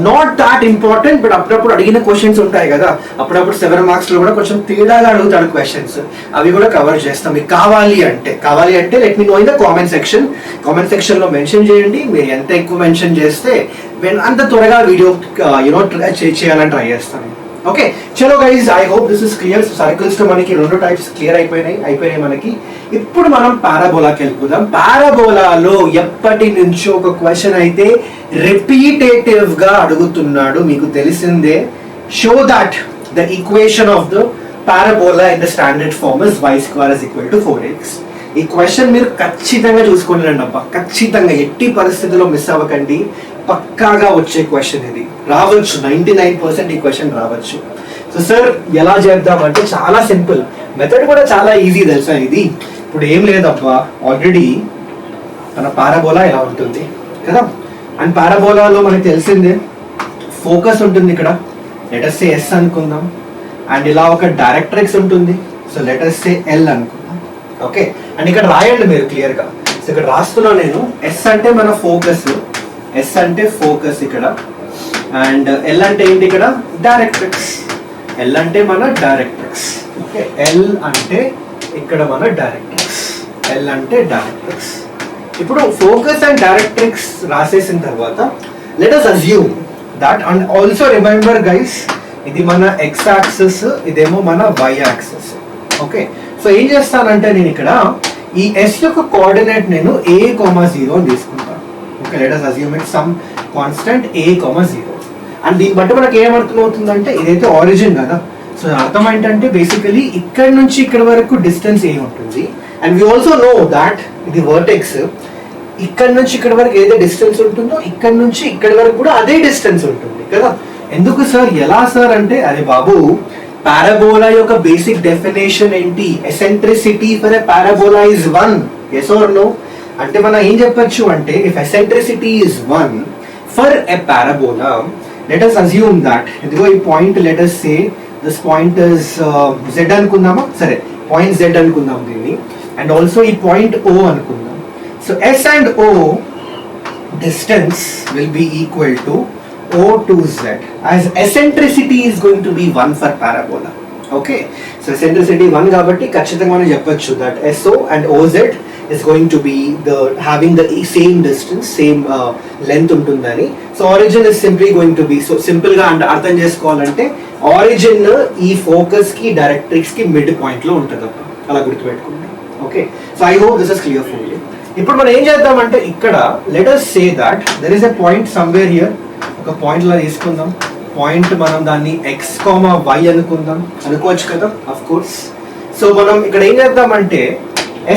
S1: not that important but అప్పుడప్పుడు అడిగిన క్వశ్చన్స్ ఉంటాయి కదా, అప్పుడప్పుడు 7 మార్క్స్ లో కూడా కొంచెం తేడాగా అడుగుతాడు క్వశ్చన్స్, అవి కూడా కవర్ చేస్తాం. మీకు కావాలి అంటే let me know in the comment section లో మెన్షన్ చేయండి. మీరు ఎంత ఎక్కువ మెన్షన్ చేస్తే అంత త్వరగా వీడియో చేయాలని ట్రై చేస్తాను. ఓకే, చలో guys, I hope this is clear. Circles లో మనకి 2 టైప్స్ క్లియర్ అయిపోయినాయి మనకి. ఇప్పుడు మనం పారాబోలాకి వెళ్ళిపోదాం. పారాబోలాలో ఎప్పటి నుంచో ఒక క్వశ్చన్ అయితే రిపీటేటివ్ గా అడుగుతున్నాడు, మీకు తెలిసిందే. Show that the equation of the parabola in the standard form is y² = 4x. ఈ క్వశ్చన్ మీరు ఖచ్చితంగా చూసుకొని రండి అబ్బా, ఖచ్చితంగా ఎట్టి పరిస్థితుల్లో మిస్ అవ్వకండి. పక్కాగా వచ్చే క్వశ్చన్ ఇది, రావచ్చు 99% ఈ క్వశ్చన్ రావచ్చు. సో సార్ ఎలా చేద్దామంటే చాలా సింపుల్, మెథడ్ కూడా చాలా ఈజీ తెలుసా ఇది. ఇప్పుడు ఏం లేదబ్బా, ఆల్రెడీ మన పారాబోలా ఎలా ఉంటుంది కదా, అండ్ పారాబోలాలో మనకి తెలిసిందే ఫోకస్ ఉంటుంది ఇక్కడ, లెట్ us say S అనుకుందాం, అండ్ ఇలా ఒక డైరెక్ట్రిక్స్ ఉంటుంది, so let us say L అనుకుందాం. ఓకే, అండ్ ఇక్కడ రాయండి మీరు క్లియర్ గా. సో ఇక్కడ రాస్తున్నా నేను, S అంటే మన ఫోకస్, S అంటే ఫోకస్ ఇక్కడ, అండ్ L అంటే ఏంటి ఇక్కడ డైరెక్ట్రిక్స్, L అంటే మన డైరెక్ట్రిక్స్. ఓకే, L అంటే ఇక్కడ మన డైరెక్ట్రిక్స్, L అంటే డైరెక్ట్రిక్స్. ఇప్పుడు ఫోకస్ అండ్ డైరెక్ట్రిక్స్ రాసేసిన తర్వాత let us assume that, and also remember guys, ఇది మన x యాక్సిస్, ఇదేమో మన y యాక్సిస్. ఓకే, సో ఏం చేస్తానంటే నేను ఇక్కడ ఈ S యొక్క కోఆర్డినేట్ నేను a,0 అని తీసుకుంటాను. Okay, let us assume it some constant a,0, and దీన్ని బట్టి మనకి ఏమర్థం అవుతుందంటే ఇదైతే ఆరిజిన్ కదా, సో అర్థం ఏంటంటే బేసికలీ ఇక్కడ నుంచి ఇక్కడ వరకు డిస్టెన్స్ ఏ ఉంటుంది, and we also know that ఇది వర్టెక్స్, ఇక్కడ నుంచి ఇక్కడ వరకు ఏదైతే డిస్టెన్స్ ఉంటుందో ఇక్కడ నుంచి ఇక్కడ వరకు కూడా అదే డిస్టెన్స్ ఉంటుంది కదా. ఎందుకు సార్, ఎలా సార్ అంటే, అరే బాబు, పారాబోలా యొక్క బేసిక్ డెఫినేషన్ ఏంటి, eccentricity for a parabola is 1, yes or no? అంటే మనం ఏం చెప్పొచ్చు అంటే, if eccentricity is 1 for a parabola, let us assume that ఇదిగో ఈ point, let us say this point is z అనుకుందామా, సరే పాయింట్ z అనుకుందాం దీన్ని, అండ్ ఆల్సో ఈ పాయింట్ o అనుకుందాం. So s and o distance will be equal to o to z, as eccentricity is going to be 1 for parabola. Okay, so eccentricity 1 కాబట్టి ఖచ్చితంగా మనం చెప్పొచ్చు that so and oz is going to be having the same distance, same length ఉంటుందని. So origin is simply going to be, so simple గా అర్థం చేసుకోవాలంటే origin ఈ focus కి డైరెక్ట్రిక్స్ కి మిడ్ పాయింట్ లో ఉంటుంది, అలా గుర్తుపెట్టుకోండి. Okay, so I hope this is clear for you. ఇప్పుడు మనం ఏం చేద్దామంటే ఇక్కడ let us say that there is a point somewhere here, ఒక పాయింట్ లా తీసుకుందాం, పాయింట్ మనం దాన్ని x, y అనుకోవచ్చు కదా, ఆఫ్ కోర్స్. సో మనం ఇక్కడ ఏం చేద్దామంటే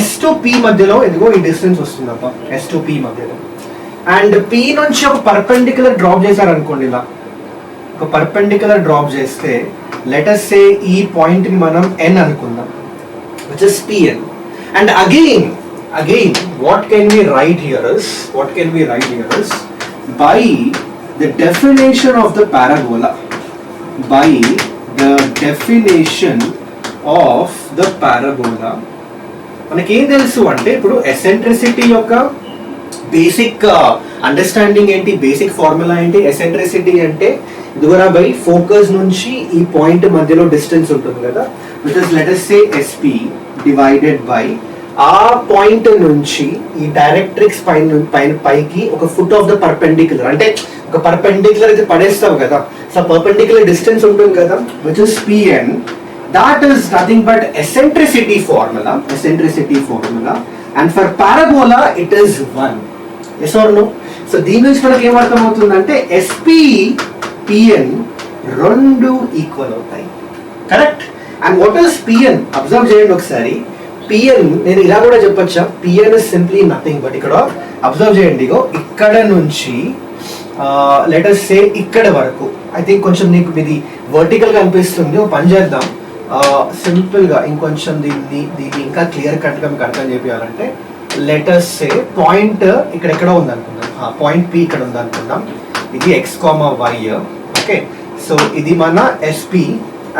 S1: S to P మధ్యలో ఇదిగో ఈ డిస్టెన్స్ వస్తుందప్ప, S to P మధ్యలో, అండ్ P నుంచి ఒక పర్పెండిక్యులర్ డ్రాప్ చేశారనుకోండి, ఇలా ఒక పర్పెండిక్యులర్ డ్రాప్ చేస్తే లెట్ us say ఈ పాయింట్ ని మనం N అనుకుందాం, which is Pn. And again what can we write here is by the definition of the parabola, మనకి ఏం తెలుసు అంటే, ఇప్పుడు ఎసెంట్రిసిటీ యొక్క బేసిక్ అండర్స్టాండింగ్ ఏంటి, బేసిక్ ఫార్ములా ఏంటి, ఎసెంట్రిసిటీ అంటే దూర బై ఫోకస్ నుంచి ఈ పాయింట్ మధ్యలో డిస్టెన్స్ ఉంటుంది కదా, which is let us say SP divided by ఆ పాయింట్ నుంచి ఈ డైరెక్ట్రిక్స్ పైకి ఒక ఫుట్ ఆఫ్ ద పర్పెండిక్యులర్, అంటే ఒక పర్పెండిక్యులర్ అయితే పడేస్తావు కదా, సో పర్పెండిక్యులర్ డిస్టెన్స్ ఉంటుంది కదా, which is Pn. That is nothing but eccentricity formula, and for parabola it is 1. Yes or no? So దీని నుంచి మనకి ఏమర్థం అవుతుందంటే SP Pn రెండు ఈక్వల్ అవుతాయి, correct. And what is Pn, observe చేయండి ఒకసారి. Pn నేను ఇలా కూడా చెప్పొచ్చా, Pn is simply nothing but, ఇక్కడ అబ్జర్వ్ చేయండి, ఇక్కడ నుంచి లెట్ us say ఇక్కడ వరకు, ఐ థింక్ కొంచెం నీకు ఇది వర్టికల్ గా అనిపిస్తుంది, ఒక పని చేద్దాం, సింపుల్ గా ఇంకొంచెం దీన్ని ఇంకా క్లియర్ కట్ గా మీకు అర్థం చేయాలంటే లెట్ us say పాయింట్ ఇక్కడ ఎక్కడో ఉంది అనుకుందాం, పాయింట్ P ఇక్కడ ఉంది అనుకుందాం, ఇది x, y. ఓకే, సో ఇది మన SP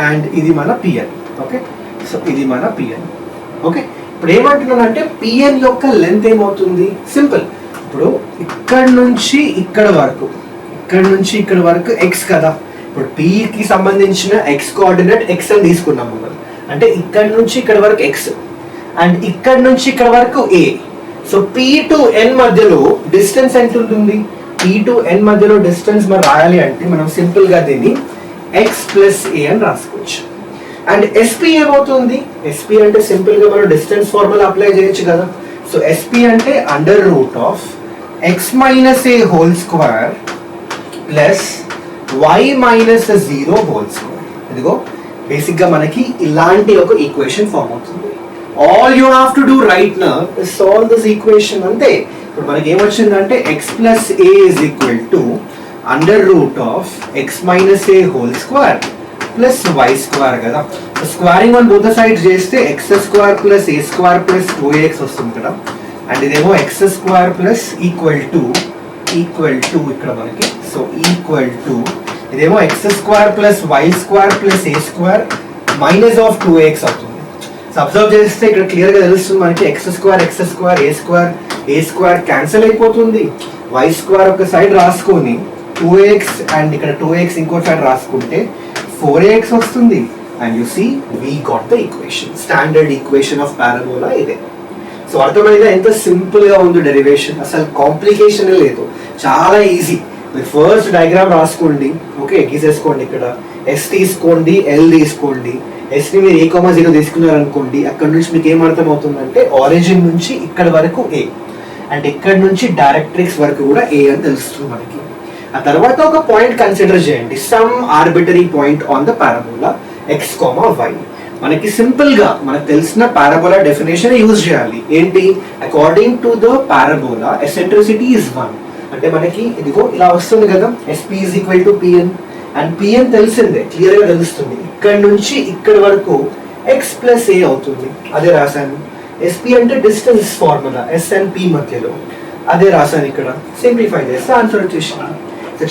S1: అండ్ ఇది మన PN. ఓకే, సో ఇది మన PN. ఓకే, ఇప్పుడు ఏమంటున్నానంటే PN యొక్క లెంత్ ఏమవుతుంది? సింపుల్. ఇప్పుడు ఇక్కడ నుంచి ఇక్కడ వరకు x కదా. ఇప్పుడు P కి సంబంధించిన x కోఆర్డినేట్ x అని తీసుకున్నాం మనం. అంటే ఇక్కడ నుంచి ఇక్కడ వరకు x అండ్ ఇక్కడ నుంచి ఇక్కడ వరకు a. So P to N మధ్యలో డిస్టెన్స్ ఎంత ఉంటుంది? P టు N మధ్యలో డిస్టెన్స్ మనం రాయాలి అంటే మనం సింపుల్ గా దీన్ని x ప్లస్ a అని రాసుకోవచ్చు. అండ్ SP ఏమవుతుంది? SP అంటే సింపుల్ గా మనం డిస్టెన్స్ ఫార్ములా అప్లై చేయొచ్చు కదా. సో SP అంటే under root of x minus a whole square plus y minus 0 whole square. ఇదిగో బేసిక్ గా మనకి ఇలాంటి ఒక ఈక్వేషన్ ఫామ్ అవుతుంది. All you have to do right now is solve this equation. అంతే. ఇప్పుడు మనకి ఏమొచ్చిందంటే x plus a is equal to under root of x minus a whole square plus y square కదా. Squaring on both sides చేస్తే x square plus a square plus 2ax వస్తుంది కదా. And ఇదేమో x square plus equal to ఇక్కడ మనకి so equal to ఇదేమో x square plus y square plus a square minus of 2ax అవుతుంది. Observe చేస్తే ఇక్కడ క్లియర్ గా తెలుస్తుంది మనకి x square a square cancel అయిపోతుంది. y స్క్వేర్ ఒక సైడ్ రాసుకొని 2ax అండ్ ఇక్కడ 2ax ఇంకో సైడ్ రాసుకుంటే 4ax వస్తుంది. And you see we got the equation, standard equation of parabola ఇదే. సో అర్థమైందా ఎంత సింపుల్ గా ఉంది డెరివేషన్? అసలు కాంప్లికేషన్ లేదు, చాలా ఈజీ. మీరు ఫస్ట్ డయాగ్రామ్ రాసుకోండి. ఓకే, గీసేసుకోండి. ఇక్కడ s తీసుకోండి, l తీసుకోండి. s ని మీరు a,0 తీసుకున్నారనుకోండి, అక్కడ నుంచి మీకు ఏం అర్థం అవుతుందంటే ఆరిజిన్ నుంచి ఇక్కడ వరకు a అండ్ ఇక్కడ నుంచి డైరెక్ట్రిక్స్ వరకు కూడా a అని తెలుస్తుంది మనకి. ఆ తర్వాత ఒక పాయింట్ కన్సిడర్ చేయండి, some arbitrary point on the parabola x, y. మనకి సింపుల్ గా మనకు తెలిసిన పారాబోలా డెఫినేషన్ యూజ్ చేయాలి. ఏంటి? According to the parabola eccentricity is 1. అంటే మనకి ఇదిగో ఇలా వస్తుంది కదా, SP is equal to PN. And PN తెలిసిందే, క్లియర్ గా తెలుస్తుంది. ఇక్కడ నుంచి ఇక్కడ వరకు x ప్లస్ a అవుతుంది, అదే రాశాను. SP అంటే distance formula S and P మధ్యలో, అదే రాశాను. ఇక్కడ సింప్లిఫై చేస్తే ఆన్సర్ వచ్చేసింది.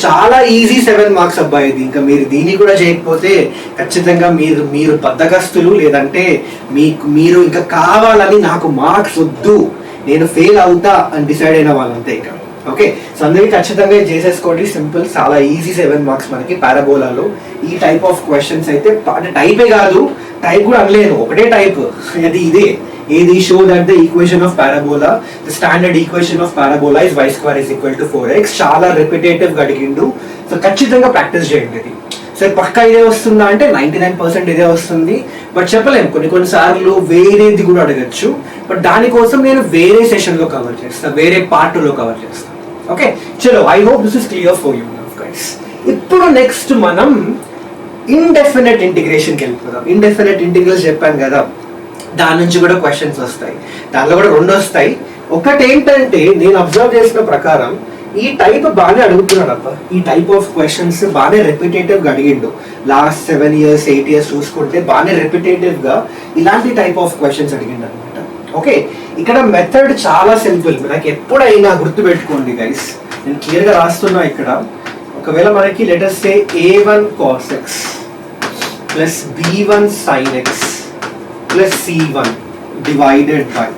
S1: చాలా ఈజీ 7 మార్క్స్ అబ్బాయి ఇది. ఇంకా మీరు దీన్ని కూడా చేయకపోతే ఖచ్చితంగా మీరు బద్దకస్తులు, లేదంటే మీరు ఇంకా కావాలని నాకు మార్క్స్ వద్దు, నేను ఫెయిల్ అవుతా అని డిసైడ్ అయిన వాళ్ళంతే ఇక. ఓకే, సో అందరికీ ఖచ్చితంగా చేసేసుకోండి. సింపుల్, చాలా ఈజీ 7 మార్క్స్ మనకి పారాబోలాలో. ఈ టైప్ ఆఫ్ క్వశ్చన్స్ అయితే అంటే టైపే కాదు, టైప్ కూడా అనలేను, ఒకటే టైప్, అది ఇదే. ఏది? Show that the equation of parabola, the standard equation of parabola is y square is equal to 4x. చాలా రిపిటేటివ్ గా అడిగిండు, సో ఖచ్చితంగా ప్రాక్టీస్ చేయండి ఇది. సరే, పక్కా ఇదే వస్తుందా అంటే 99% ఇదే వస్తుంది. బట్ చెప్పలేము, కొన్ని సార్లు వేరేది కూడా అడగచ్చు. బట్ దానికోసం నేను వేరే సెషన్ లో కవర్ చేస్తాను, వేరే పార్ట్ లో కవర్ చేస్తాను. ఓకే, చలో, I hope this is clear for you guys. ఇప్పుడు నెక్స్ట్ మనం ఇండెఫినెట్ ఇంటిగ్రేషన్కి వెళ్ళిపోదాం. ఇండెఫినెట్ ఇంటిగ్రల్స్ చెప్పాను కదా, దాని నుంచి కూడా క్వశ్చన్స్ వస్తాయి. దానిలో కూడా 2 వస్తాయి. ఒకటి ఏంటంటే నేను అబ్జర్వ్ చేసిన ప్రకారం ఈ టైప్ బాగానే అడుగుతున్నాడు అబ్బా. ఈ టైప్ ఆఫ్ క్వశ్చన్స్ బాగానే రెపిటేటివ్ గా అడిగిండు. లాస్ట్ 7 years 8 years చూసుకుంటే బాగానే రెపిటేటివ్ గా ఇలాంటి టైప్ ఆఫ్ క్వశ్చన్స్ అడిగిండు అనమాట. ఓకే, ఇక్కడ మెథడ్ చాలా సింపుల్. మనకి ఎప్పుడైనా గుర్తుపెట్టుకోండి గైస్, నేను క్లియర్ గా రాస్తున్నా ఇక్కడ. ఒకవేళ మనకి let us say a1 cos x plus b1 sin x plus c1 divided by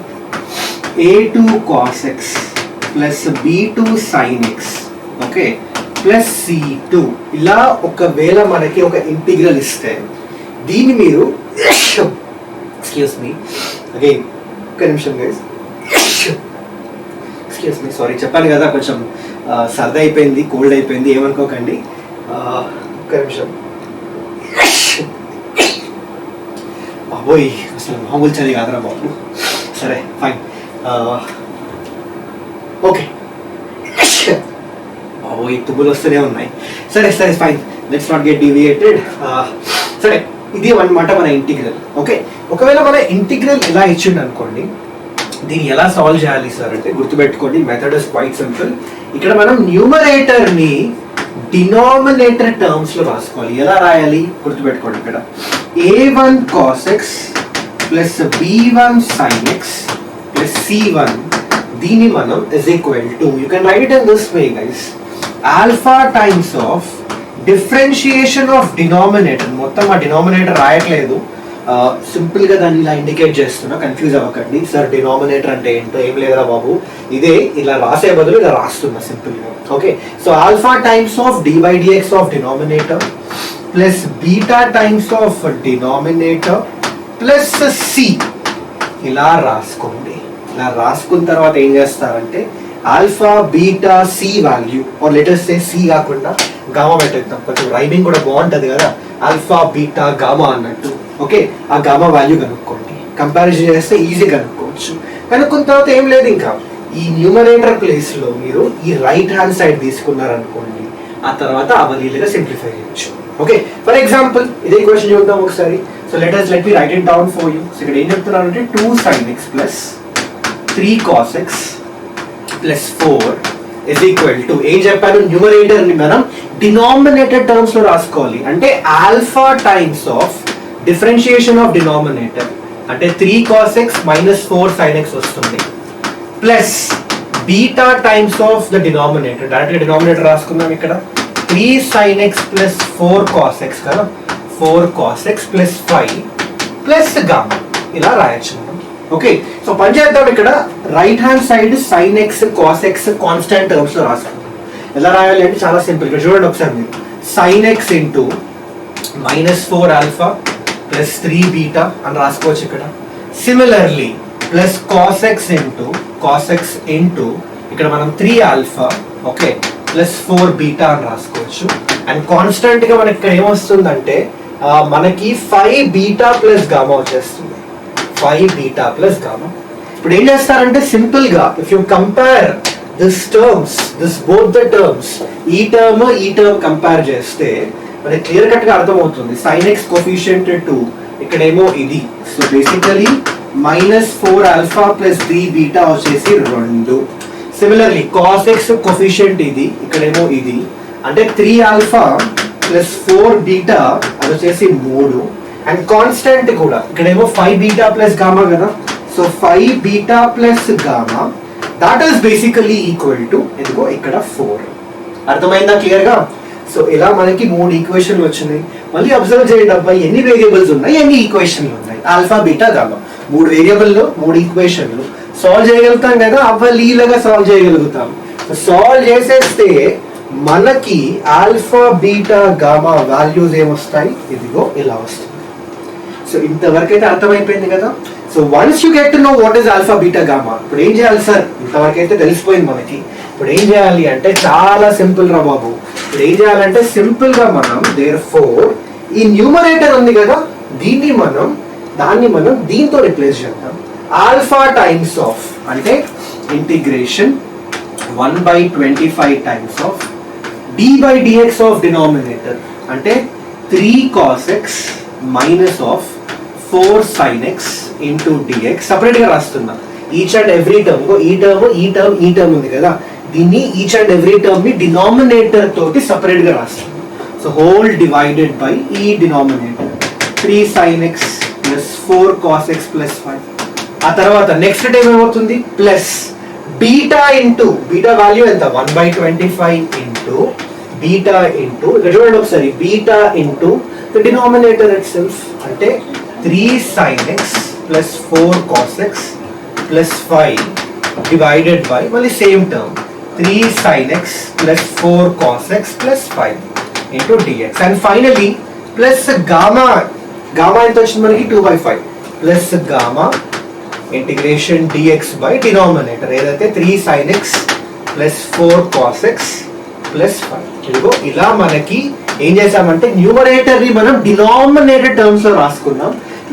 S1: a2 cos x plus b2 sin x, okay, plus c2. ఇలా ఒకవేళ మనకి ఒక ఇంటిగ్రల్ ఇస్తే దీన్ని మీరు ఎక్స్క్యూజ్ మీ అగైన్, ఒక్క నిమిషం గైస్, ఎక్స్క్యూజ్ మీ, సారీ, చెప్పాను కదా కొంచెం సర్ది అయిపోయింది, కోల్డ్ అయిపోయింది, ఏమనుకోకండి. ఒక్క నిమిషం. బాబోయ్, అసలు మామూలు చలి కాదరా బాబు. సరే, ఫైన్, ఓకే. బాబోయ్, తుబ్బులు వస్తూనే ఉన్నాయి. సరే సరే, fine, let's not get deviated. సరే, ఇది అన్నమాట మన ఇంటిగ్రల్. ఓకే, ఒకవేళ మన ఇంటిగ్రల్ ఇలా ఇచ్చిండు అనుకోండి, దీన్ని ఎలా సాల్వ్ చేయాలి సార్ అంటే గుర్తుపెట్టుకోండి, మెథడ్ ఇస్ క్వైట్ సింపుల్. ఇక్కడ మనం న్యూమరేటర్ ని డినామినేటర్ టర్మ్స్ లో రాసుకోవాలి. ఎలా రాయాలి గుర్తుపెట్టుకోండి. ఇక్కడ a1 cos x plus b1 sin x plus c1, దీన్ని మనం is equal to, you can write it in this way guys, alpha times of differentiation of denominator. మొత్తం ఆ డినామినేటర్ రాయట్లేదు, సింపుల్ గా దాన్ని ఇలా ఇండికేట్ చేస్తున్నా, కన్ఫ్యూజ్ అవ్వకండి. సార్ డినామినేటర్ అంటే ఏంటో, ఏం లేదురా బాబు, ఇదే ఇలా రాసే బదులు ఇలా రాస్తున్నా సింపుల్ గా. Okay, so alpha times of dy dx of denominator plus beta times of denominator plus C, ఇలా రాసుకోండి. ఇలా రాసుకున్న తర్వాత ఏం చేస్తారంటే alpha beta C value, or letters say C కాకుండా గామా పెట్టేద్దాం, కొంచెం రైమింగ్ కూడా బాగుంటది కదా, ఆల్ఫా బీటా గామా అన్నట్టు. ఓకే, ఆ గామా వాల్యూ కనుక్కోండి. కంపారిజన్ చేస్తే ఈజీ కనుక్కోవచ్చు. కనుక్కున్న తర్వాత ఏం లేదు, ఇంకా ఈ న్యూమరేటర్ ప్లేస్ లో మీరు ఈ రైట్ హ్యాండ్ సైడ్ తీసుకున్నారనుకోండి, ఆ తర్వాత అవలీలుగా సింప్లిఫై చేయొచ్చు. ఓకే, ఫర్ ఎగ్జాంపుల్ ఇదే ఈక్వేషన్ చూద్దాం ఒకసారి. So let me write it down for you. So ఇక్కడ ఏం చెప్తున్నారంటే 2 sin x plus 3 cos x plus 4 is equal to, ఏం చెప్పాను, న్యూమరేటర్ ని మనం డినామినేటర్ టర్మ్స్ లో రాసుకోవాలి. అంటే alpha times of differentiation of denominator అంటే 3 cos x minus 4 sin x వస్తుంది, plus beta times of the denominator, direct denominator రాసుకుందాం ఇక్కడ, 3 sin x plus 4 cos x కదా, 4 cos x plus 5 plus gamma, ఇలా రాయొచ్చు మనం. ఓకే, సో పని చేద్దాం. ఇక్కడ right hand side sin x cos x constant terms లో రాసుకుంటాం. ఎలా రాయాలి అంటే చాలా సింపుల్. ఇక్కడ చూడండి ఒకసారి మీరు, sin x into -4 alpha plus 3 beta అని రాసుకోవచ్చు ఇక్కడ. Similarly plus cos x into ఇక్కడ మనం 3 ఆల్ఫా ఓకే ప్లస్ 4 బీటా అని రాసుకోవచ్చు. అండ్ కాన్స్టెంట్ గా మనకి ఇక్కడ ఏమొస్తుందంటే మనకి 5 బీటా ప్లస్ గామా వచ్చేస్తుంది, 5 బీటా ప్లస్ గామా. ఇప్పుడు ఏం చేస్తారంటే సింపుల్ గా if you compare this terms, both the terms, ఈ టర్మ్ కంపేర్ చేస్తే మనకి క్లియర్ కట్ గా అర్థమవుతుంది. sin x కోఎఫిషియంట్ 2, ఇక్కడేమో ఇది. So basically -4 alpha plus 3 beta వచ్చేసి 2. సిమిలర్లీ cos x కోఎఫిషియంట్ ఇది, ఇక్కడేమో ఇది, అంటే 3 ఆల్ఫా ప్లస్ 4 బీటా అది వచ్చేసి 3. అండ్ కాన్స్టెంట్ కూడా ఇక్కడేమో 5 బీటా ప్లస్ గామా కదా, so 5 beta plus gamma that is basically equal to ఇదిగో ఇక్కడ 4. అర్థమైందా క్లియర్ గా? సో ఇలా మనకి 3 ఈక్వేషన్లు వచ్చినాయి. మళ్ళీ అబ్జర్వ్ చేయండి అబ్బాయి, ఎన్ని వేరియబుల్స్ ఉన్నాయి, ఎన్ని ఈక్వేషన్లు ఉన్నాయి, ఆల్ఫా బీటా గామా, 3 వేరియబుల్లో 3 ఈక్వేషన్లు. సాల్వ్ చేయగలుగుతాం కదా, అవలీలగా సాల్వ్ చేయగలుగుతాం. సాల్వ్ చేసేస్తే మనకి ఆల్ఫా బీటా గామా వాల్యూస్ ఏమొస్తాయి, ఇదిగో ఇలా వస్తుంది. సో ఇంతవరకు అయితే అర్థమైపోయింది కదా. So once you get to know what is alpha beta gamma, ఇప్పుడు ఏం చేయాలి సార్, ఇంతవరకు అయితే తెలిసిపోయింది మనకి. ఇప్పుడు ఏం చేయాలి అంటే చాలా సింపుల్ రా బాబు. ఇప్పుడు ఏం చేయాలంటే సింపుల్ గా మనం therefore ఈ న్యూమరేటర్ ఉంది కదా, దాన్ని మనం దీంతో రిప్లేస్ చేద్దాం. ఆల్ఫా టైమ్స్ ఆఫ్ అంటే integration 1/25 times of d by dx of denominator అంటే 3 cos x minus of 4 sin x into dx. Separate గా రాస్తున్నా ఈచ్ అండ్ ఎవ్రీ టర్మ్. ఈ టర్మ్ ఉంది కదా, దీన్ని ఈచ్ అండ్ ఎవ్రీ టర్మ్ ని డినామినేటర్ తోటి సపరేట్ గా రాస్తున్నా. సో హోల్ డివైడెడ్ బై ఈ denominator 3 sin x plus 4 cos x plus 5. ఆ తర్వాత నెక్స్ట్ టైం ఏమవుతుంది, plus beta into beta value ఎంత 1/25 ఇంటూ బీటా ఇంటూ ఇక్కడ చూడండి ఒకసారి, beta into the denominator itself అంటే 3 sin x plus 4 cos x plus 5 divided by మళ్ళీ same term 3 sin x plus 4 cos x plus 5 into dx. And finally plus gamma ఎంత వచ్చింది మనకి 2/5 plus gamma integration dx by denominator ఏదైతే 3 sin x plus 4 cos x plus 5. ఇదిగో ఇలా మనకి ఏం చేసామంటే న్యూమరేటర్ ని మనం డినామినేటర్ టర్మ్స్ లో రాసుకున్నాం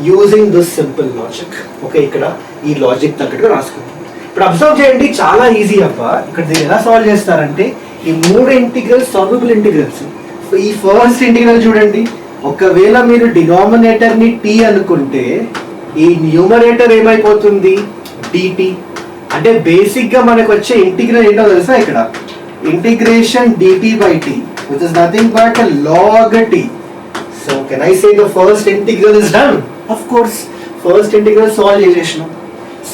S1: using this simple logic. Okay, ఇక్కడ ఈ లాజిక్ తగ్గట్టుగా రాసుకున్నాం. ఇప్పుడు అబ్జర్వ్ చేయండి, చాలా ఈజీ అబ్బా. ఇక్కడ దీన్ని ఎలా సాల్వ్ చేస్తారంటే ఈ 3 ఇంటిగ్రల్స్ సాల్వబుల్ ఇంటిగ్రల్స్. ఈ ఫస్ట్ ఇంటిగ్రల్ చూడండి, ఒకవేళ మీరు డినామినేటర్ ని t అనుకుంటే ఈ న్యూమరేటర్ ఏమైపోతుంది dt. అంటే బేసిక్ గా మనకు వచ్చే ఇంటిగ్రల్ ఏంటో తెలుసా, ఇక్కడ integration dt by t which is nothing but a log t. So can I say the first integral is done? Of course, first integral solve చేసేసినాం.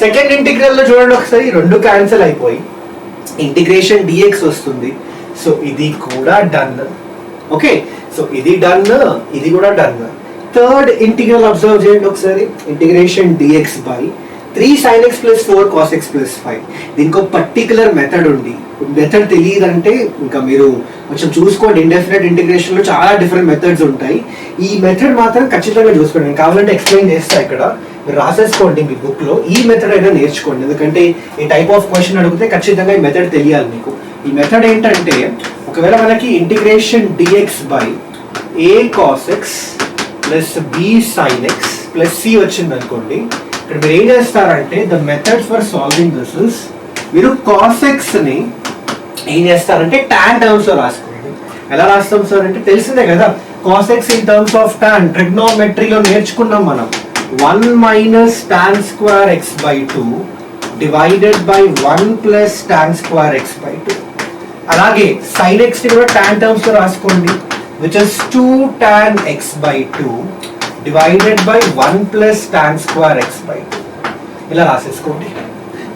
S1: సెకండ్ ఇంటిగ్రల్ లో చూడండి ఒకసారి, రెండు క్యాన్సిల్ అయిపోయి ఇంటిగ్రేషన్ dx వస్తుంది. సో ఇది కూడా done. Okay, so ఇది డన్, ఇది కూడా డన్. థర్డ్ ఇంటిగ్రల్ అబ్జర్వ్ చేయండి ఒకసారి. Integration dx by 3 sin x plus 4 cos x plus 5. దీనికి ఒక పర్టికులర్ మెథడ్ ఉంది. మెథడ్ తెలియదంటే ఇంకా మీరు కొంచెం చూసుకోండి. ఇండెఫినెట్ ఇంటిగ్రేషన్ లో చాలా డిఫరెంట్ మెథడ్స్ ఉంటాయి. ఈ మెథడ్ మాత్రం ఖచ్చితంగా చూసుకోండి. నేను కావాలంటే ఎక్స్ప్లెయిన్ చేస్తా, ఇక్కడ మీరు రాసేసుకోండి మీ బుక్ లో. ఈ మెథడ్ అయినా నేర్చుకోండి, ఎందుకంటే ఈ టైప్ ఆఫ్ క్వశ్చన్ అడిగితే ఖచ్చితంగా ఈ మెథడ్ తెలియాలి మీకు. ఈ మెథడ్ ఏంటంటే, ఒకవేళ మనకి integration dx by a cos x plus b sin x plus c వచ్చింది అనుకోండి, ఇక్కడ మీరు ఏం చేస్తారంటే the method for solving this is, మీరు cos x ని ఏం చేస్తారంటే tan టర్మ్స్ లో రాసుకోండి. ఎలా రాస్తాం సార్ అంటే తెలిసిందే కదా, cos x in terms of tan ట్రిగ్నోమెట్రీలో నేర్చుకున్నాం మనం. 1 minus tan square x by 2 divided by 1 plus tan square x by 2. అలాగే sin x ని కూడా tan టర్మ్స్ లో రాసుకోండి, which is 2 tan x by 2 divided by 1 plus tan square x by 2. ఇలా రాసేసుకోండి.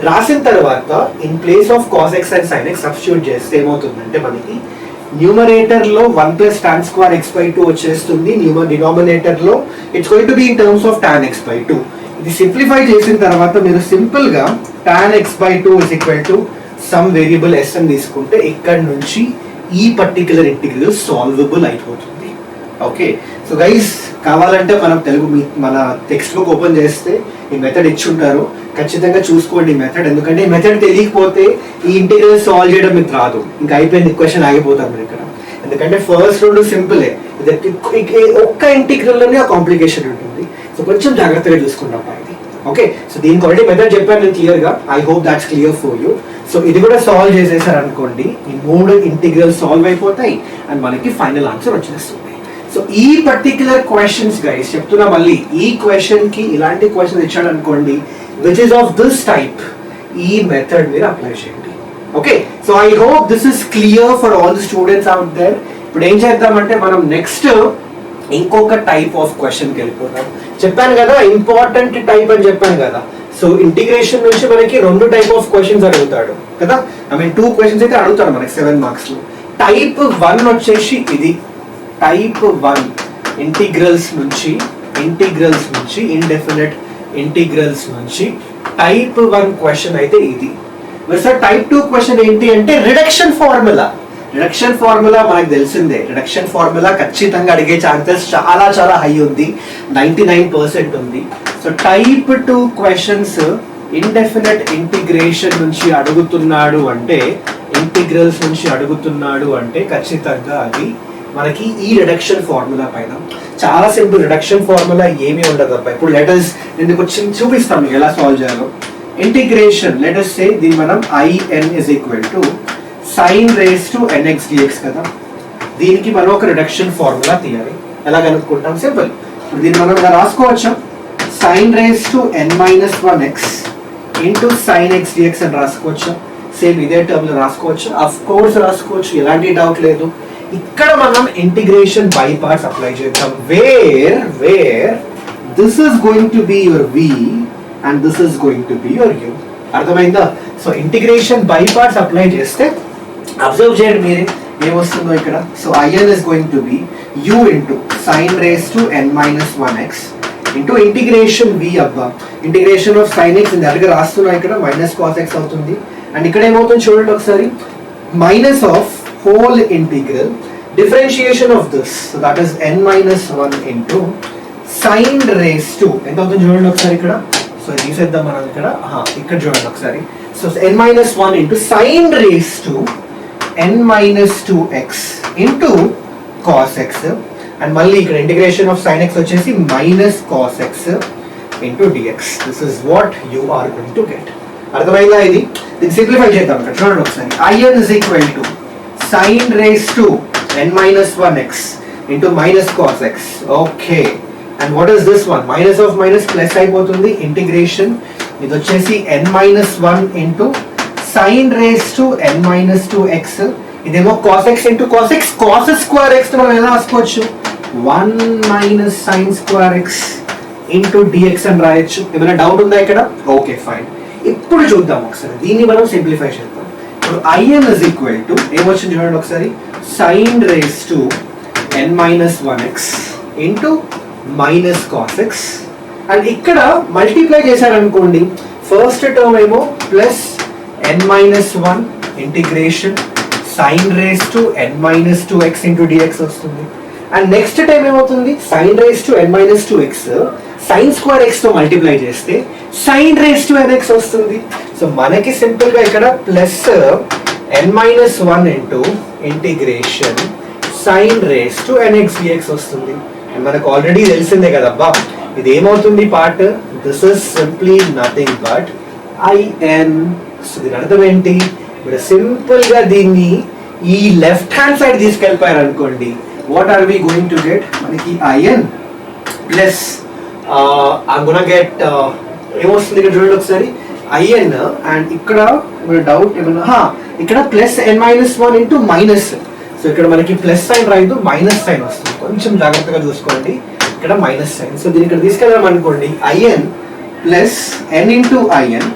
S1: రాసిన తర్వాత in place of cos x and sin x substitute చేస్తే ఏమవుతుందంటే మనకి న్యూమరేటర్ లో 1 plus tan square x by 2 వచ్చేస్తుంది. డినామినేటర్ లో it's going to be in terms of tan x by 2. ఇది సింప్లిఫై చేసిన తర్వాత మీరు సింపుల్ గా tan x by 2 is equal to some variable s అని తీసుకుంటే ఇక్కడ నుంచి ఈ పర్టికులర్ ఇంటిగ్రల్ సాల్వబుల్ అయిపోతుంది. ఓకే, సో గైస్ కావాలంటే మనం మన టెక్స్ట్ బుక్ ఓపెన్ చేస్తే ఈ మెథడ్ ఇచ్చుంటారు, ఖచ్చితంగా చూసుకోండి ఈ మెథడ్. ఎందుకంటే ఈ మెథడ్ తెలియకపోతే ఈ ఇంటిగ్రల్ సాల్వ్ చేయడం మీకు రాదు, ఇంకా అయిపోయింది, క్వశ్చన్ ఆగిపోతాం మీరు ఇక్కడ. ఎందుకంటే ఫస్ట్ రెండు సింపులే, ఒక్క ఇంటిగ్రల్ లోనే ఆ కాంప్లికేషన్ ఉంటుంది. సో కొంచెం జాగ్రత్తగా చూసుకుంటాం ఇది. ఓకే, సో దీనికి ఆల్రెడీ మెథడ్ చెప్పాను నేను క్లియర్ గా. I hope that's clear for you. So ఇది కూడా సాల్వ్ చేసేసారు అనుకోండి, ఈ 3 ఇంటిగ్రల్ సాల్వ్ అయిపోతాయి అండ్ మనకి ఫైనల్ ఆన్సర్ వచ్చేస్తుంది. సో ఈ పర్టికులర్ క్వశ్చన్స్ గైస్ చెప్తున్నా మళ్ళీ, ఈ క్వశ్చన్ కి ఇలాంటి క్వశ్చన్ ఇచ్చాడు అనుకోండి which is of this type, ఈ మెథడ్ మీరు అప్లై చేయండి. Okay, so I hope this is clear for all the students out there. ఇప్పుడు ఏం చేద్దామంటే మనం నెక్స్ట్ ఇంకొక టైప్ ఆఫ్ క్వశ్చన్ కి వెళ్ళిపోతాం. చెప్పాను కదా ఇంపార్టెంట్ టైప్ అని చెప్పాను కదా. సో ఇంటిగ్రేషన్ నుంచి మనకి 2 టైప్ ఆఫ్ క్వశ్చన్స్ అడుగుతాడు కదా. ఐ మీన్ 2 క్వశ్చన్స్ అయితే అడుగుతాడు మనకి 7 మార్క్స్ లో. టైప్ 1 వచ్చేసి ఇది, టైప్ 1 ఇంటిగ్రల్స్ నుంచి ఇండెఫినెట్ ఇంటిగ్రల్స్ నుంచి టైప్ 1 క్వశ్చన్ అయితే ఇది. మరి సార్ టైప్ 2 క్వశ్చన్ ఏంటి అంటే రిడక్షన్ ఫార్ములా. రిడక్షన్ ఫార్ములా మనకు తెలిసిందే, రిడక్షన్ ఫార్ములా ఖచ్చితంగా అడిగే ఛాన్సెస్ చాలా చాలా హై ఉంది, 99% ఉంది. So type 2 questions indefinite integration నుంచి అడుగుతున్నాడు అంటే, ఇంటిగ్రల్స్ నుంచి అడుగుతున్నాడు అంటే ఖచ్చితంగా అది మనకి ఈ రిడక్షన్ ఫార్ములా పైన. చాలా సింపుల్, రిడక్షన్ ఫార్ములా ఏమీ ఉండదు అబ్బా. ఇప్పుడు లెటర్స్ ఎందుకు చూపిస్తాం మీకు ఎలా సాల్వ్ చేయాలో. ఇంటిగ్రేషన్ లెటర్స్ సే దీన్ని మనం in is equal to sin raised to nx dx కదా. దీనికి మనం ఒక రిడక్షన్ ఫార్ములా తీయాలి. ఎలా కనుక్కుంటాం? సింపుల్. ఇప్పుడు దీన్ని మనం ఇలా రాసుకోవచ్చు, sin raised to n minus 1x into sin x dx అని రాసుకోవచ్చు. సేమ్ ఇదే టర్మ్ లో రాసుకోవచ్చు, అఫ్ కోర్స్ రాసుకోవచ్చు, ఎలాంటి డౌట్ లేదు. ఇక్కడ మనం ఇంటిగ్రేషన్ బై పార్ట్స్ అప్లై చేద్దాం. Where this is going to be your v and this is going to be your u. అర్థమైందా? So integration by parts apply చేస్తే అబ్జర్వ్ చేయండి మీరే ఏమొస్తుందో ఇక్కడ. So in is going to be u into sin raised to n minus 1x into integration v అబ్బా. Integration of sin x దగ్గర రాస్తున్నా, ఇక్కడ మైనస్ cos x అవుతుంది. అండ్ ఇక్కడ ఏమవుతుంది చూడండి ఒకసారి, minus of whole integral differentiation of this, so that is n minus 1 into sin raised to ఎంత అవుతుంది చూడండి ఒకసారి ఇక్కడ. సో తీసేద్దాం మనం ఇక్కడ చూడండి ఒకసారి. So n minus 1 into sin raised to n minus 2x into cos x, and మళ్ళీ ఇక్కడ ఇంటిగ్రేషన్ ఆఫ్ sin x వచ్చేసి minus cos x into dx. This is what you are going to get. అర్థమైందా? ఇది దీన్ని simplify చేద్దాం ఇక్కడ చూడండి ఒకసారి. in is equal to sin raised to n minus 1x into minus cos x. Okay, and what is this one? Minus of minus plus అయిపోతుంది. Integration ఇది వచ్చేసి n minus 1 into sin raised to n minus 2x. ఇదేమో cos x into cos x, cos square x మనం ఎలా రాసుకోవచ్చు? 1 minus sin square x into dx అని రాయొచ్చు. ఏమైనా డౌట్ ఉందా ఇక్కడ? Okay fine. ఇప్పుడు చూద్దాం ఒకసారి, దీన్ని మనం సింప్లిఫై చేద్దాం. ఇప్పుడు IN is equal to ఏమొచ్చింది చూడండి ఒకసారి, sin raised to n minus 1x into minus cos x. And ఇక్కడ మల్టిప్లై చేశారనుకోండి, ఫస్ట్ టర్మ్ ఏమో plus n minus 1 integration sin raised to n minus 2x into dx వస్తుంది. And next time ఏమవుతుంది, sin raised to n minus 2x sin square x తో multiply చేస్తే sin raised to nx వస్తుంది. So మనకి simple గా ఇక్కడ plus n minus 1 into integration sin raised to nx dx వస్తుంది. And మనకు ఆల్రెడీ తెలిసిందే కదబ్బా, ఇది ఏమవుతుంది part, this is simply nothing but IN. So దీని అర్థం ఏంటి, ఇప్పుడు సింపుల్ గా దీన్ని ఈ లెఫ్ట్ హ్యాండ్ సైడ్ తీసుకెళ్ళిపోయారు అనుకోండి, what are we going to get, మనకి IN plus I'm gonna get ఏమొస్తుంది ఇక్కడ చూడండి ఒకసారి, IN అండ్ ఇక్కడ డౌట్ ఏమన్నా, ఇక్కడ plus n minus 1 into minus. So ఇక్కడ మనకి ప్లస్ సైన్ రాయదు, మైనస్ సైన్ వస్తుంది, కొంచెం జాగ్రత్తగా చూసుకోండి, ఇక్కడ మైనస్ సైన్. సో దీన్ని ఇక్కడ తీసుకెళ్ళాం అనుకోండి, IN plus n into IN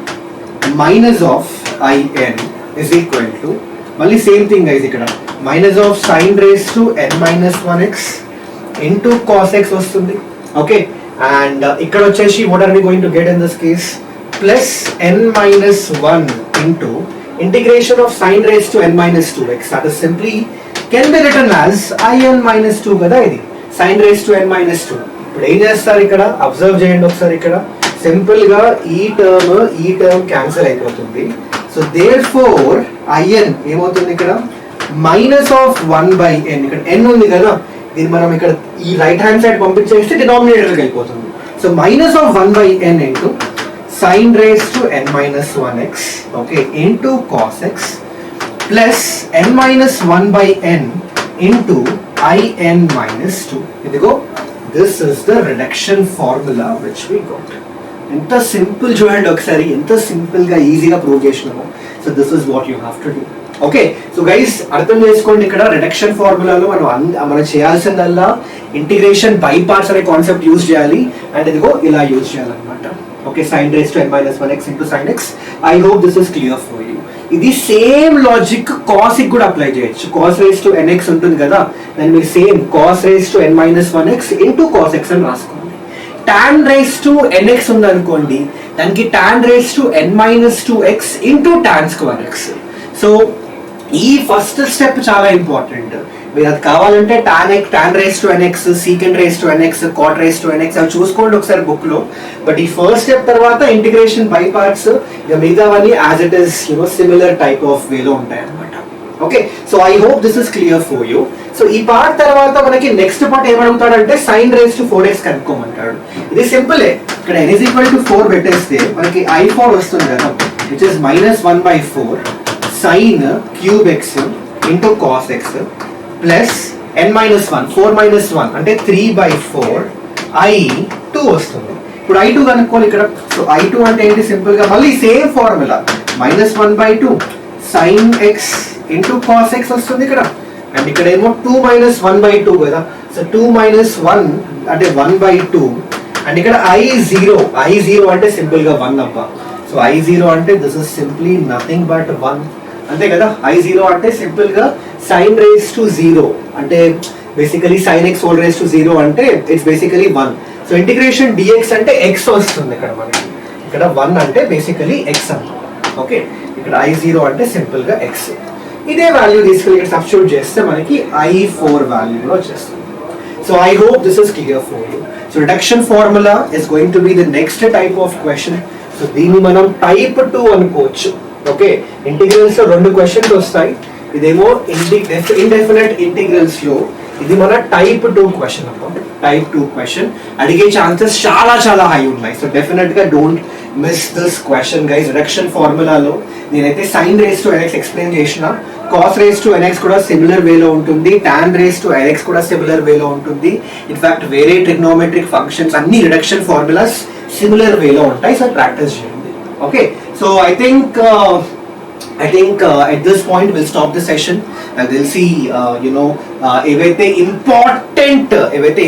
S1: minus of IN is equal to, మళ్ళీ సేమ్ థింగ్ గైస్, ఇక్కడ minus of sine raise to n minus 1x into cos x వస్తుంది. ఓకే, అండ్ ఇక్కడ వచ్చేసి what are we going to get in this case, plus n minus 1 into integration of sin raised to n minus 2x, that is simply can be written as IN minus 2 కదా, ఇది sin raised to n minus 2. ఇప్పుడు ఏం చేస్తారు, ఇక్కడ observe చేయండి ఒకసారి, ఇక్కడ simple గా ఈ టర్మ్ క్యాన్సిల్ అయిపోతుంది. సో దేర్ ఫోర్ IN ఏమవుతుంది, ఇక్కడ మైనస్ ఆఫ్ 1/n, ఇక్కడ n ఉంది కదా, దీన్ని మనం ఇక్కడ ఈ రైట్ హ్యాండ్ సైడ్ పంపించేస్తే డినామినేటర్కి వెళ్ళిపోతుంది. So minus of 1/n into sin raised to n minus 1x, okay, into cos x plus n minus 1/n into IN minus 2. ఇదిగో, this is the reduction formula which we got. ఎంత simple చూడండి ఒకసారి, ఎంత simple గా ఈజీగా prove చేసినాము. So this is what you have to do. Okay, so guys అర్థం చేసుకోండి, ఇక్కడ రిడక్షన్ ఫార్ములాలో మనం చేయాల్సిందల్లా ఇంటిగ్రేషన్ బై పార్ట్స్ అనే కాన్సెప్ట్ యూజ్ చేయాలి, అండ్ ఇదిగో ఇలా యూజ్ చేయాలన్నమాట. Okay, sin raised to n minus 1x into sin x. I hope this is clear for you. ఇది సేమ్ లాజిక్ cos కి కూడా అప్లై చేయొచ్చు. cos raised to nx ఉంటుంది కదా, దాన్ని మీరు same cos raised to n minus 1x into cos x అని రాసుకోండి. tan raised to nx ఉంది అనుకోండి, దానికి tan raised to n minus 2x into tan square x. So ఈ ఫస్ట్ స్టెప్ చాలా ఇంపార్టెంట్. మీరు అది కావాలంటే tan raised to nx, secant raised to nx, cot raised to nx అవి చూసుకోండి ఒకసారి బుక్ లో. బట్ ఈ ఫస్ట్ స్టెప్ తర్వాత ఇంటిగ్రేషన్ బై పార్ట్స్, ఇక మిగతావన్నీ as it is similar type of వేలో ఉంటాయి అన్నమాట. Okay, so I hope this is clear for you. So ఈ పార్ట్ తర్వాత మనకి నెక్స్ట్ పార్ట్ ఏమడుగుతాడంటే sin raised to 4x కనుక్కోమంటాడు. ఇది సింపులే, ఇక్కడ n is equal to 4 పెట్టేస్తే మనకి I4 వస్తుంది కదా, which is minus 1/4 sin cube x into cos x plus n minus 1, 4 minus 1 అంటే 3/4 I2 వస్తుంది. ఇప్పుడు I2 కనుక్కోవాలి ఇక్కడ. సో I2 అంటే ఏంటి, సింపుల్ గా మళ్ళీ same formula, minus 1/2 sin x into cos x వస్తుంది ఇక్కడ. అండ్ ఇక్కడ ఏమో 2 minus 1/2 కదా, సో 2 minus 1 అంటే 1/2. అండ్ ఇక్కడ I0 అంటే సింపుల్ గా 1 అబ్బా. సో I0 అంటే this is simply nothing but 1, అంతే కదా. I0 అంటే సింపుల్ గా sin raised to 0 అంటే basically sin x whole raised to 0 అంటే it's basically 1. So integration dx అంటే x వస్తుంది ఇక్కడ మనకి, ఇక్కడ 1 అంటే బేసికలీ x అన్నమాట. ఓకే, ఇక్కడ I0 అంటే సింపుల్ గా x. ఇదే వాల్యూ తీసుకెళ్ళి ఇక్కడ సబ్స్టిట్యూట్ చేస్తే మనకి I4 వాల్యూ కూడా వచ్చేస్తుంది. So I hope this is clear for you. So reduction formula is going to be the next type of question. So దీన్ని మనం టైప్ 2 అనుకోవచ్చు. ఓకే, ఇంటిగ్రల్స్ లో 2 క్వశ్చన్స్ వస్తాయి. ఇదేమో ఇండెఫినెట్ ఇంటిగ్రల్స్ లో, ఇది మన టైప్ 2 క్వశ్చన్ అన్నమాట. టైప్ 2 క్వశ్చన్ అడిగే ఛాన్సెస్ చాలా చాలా హై ఉన్నాయి. సో డెఫినెట్ గా don't miss this question guys. Reduction ఫార్ములాలో నేనైతే sin raised to nx explain చేసిన, cos raised to nx కూడా సిమిలర్ వేలో ఉంటుంది, tan raised to nx కూడా సిమిలర్ వేలో ఉంటుంది. ఇన్ఫాక్ట్ వేరే ట్రిగ్నోమెట్రిక్ ఫంక్షన్స్ అన్ని రిడక్షన్ ఫార్ములాస్ సిమిలర్ వేలో ఉంటాయి. సో ప్రాక్టీస్ చేయండి. Okay, so I think at this point we'll stop the session and we'll see ఏవైతే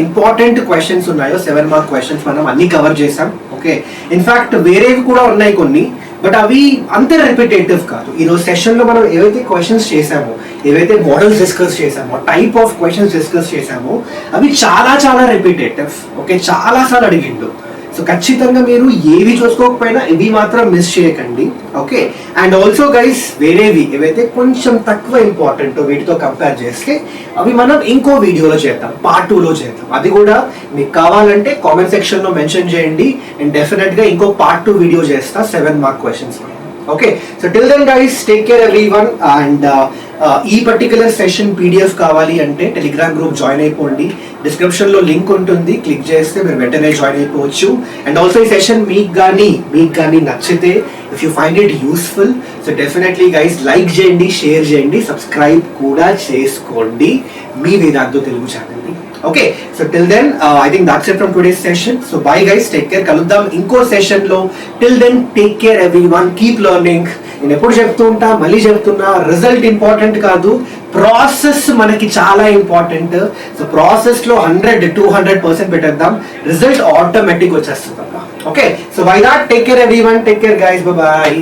S1: ఇంపార్టెంట్ క్వశ్చన్స్ ఉన్నాయో 7 మార్క్ క్వశ్చన్స్ మనం అన్ని కవర్ చేసాం. ఓకే, ఇన్ఫాక్ట్ వేరేవి కూడా ఉన్నాయి కొన్ని, బట్ అవి అంత రిపిటేటివ్ కాదు. ఈరోజు సెషన్లో మనం ఏవైతే క్వశ్చన్స్ చేసామో, ఏవైతే మోడల్స్ డిస్కస్ చేసామో, టైప్ ఆఫ్ క్వశ్చన్స్ డిస్కస్ చేసామో అవి చాలా చాలా రిపిటేటివ్. ఓకే, చాలాసార్లు అడిగిండు. సో ఖచ్చితంగా మీరు ఏవి చూసుకోకపోయినా ఇవి మాత్రం మిస్ చేయకండి. ఓకే, అండ్ ఆల్సో గైస్ వేరేవి ఏవైతే కొంచెం తక్కువ ఇంపార్టెంట్ వీటితో కంపేర్ చేస్తే అవి మనం ఇంకో వీడియోలో చేద్దాం, పార్ట్ 2లో చేద్దాం. అది కూడా మీకు కావాలంటే కామెంట్ సెక్షన్లో మెన్షన్ చేయండి. అండ్ డెఫినెట్గా ఇంకో పార్ట్ 2 వీడియో చేస్తా 7 mark questions. Okay, so till then guys take care everyone. And ఈ పర్టికులర్ సెషన్ పీడిఎఫ్ కావాలి అంటే టెలిగ్రామ్ గ్రూప్ జాయిన్ అయిపోండి. డిస్క్రిప్షన్లో లింక్ ఉంటుంది, క్లిక్ చేస్తే మీరు వెంటనే జాయిన్ అయిపోవచ్చు. అండ్ ఆల్సో ఈ సెషన్ మీకు కానీ నచ్చితే, if you find it useful, so definitely guys like చేయండి, షేర్ చేయండి, సబ్స్క్రైబ్ కూడా చేసుకోండి మీ వేదాంతు తెలుగు ఛానల్ని. Okay, so till then I think that's it from today's session. So bye guys, take care. కలుద్దాం ఇంకో సెషన్ లో. Till then take care everyone, keep learning. నేను ఎప్పుడు చెప్తూ ఉంటా, మళ్ళీ చెప్తున్నా, రిజల్ట్ ఇంపార్టెంట్ కాదు, ప్రాసెస్ మనకి చాలా ఇంపార్టెంట్. సో ప్రాసెస్ లో 100-200% పెట్టేద్దాం, రిజల్ట్ ఆటోమేటిక్ వచ్చేస్తుంది. Okay, so by that take care everyone, take care guys, bye bye.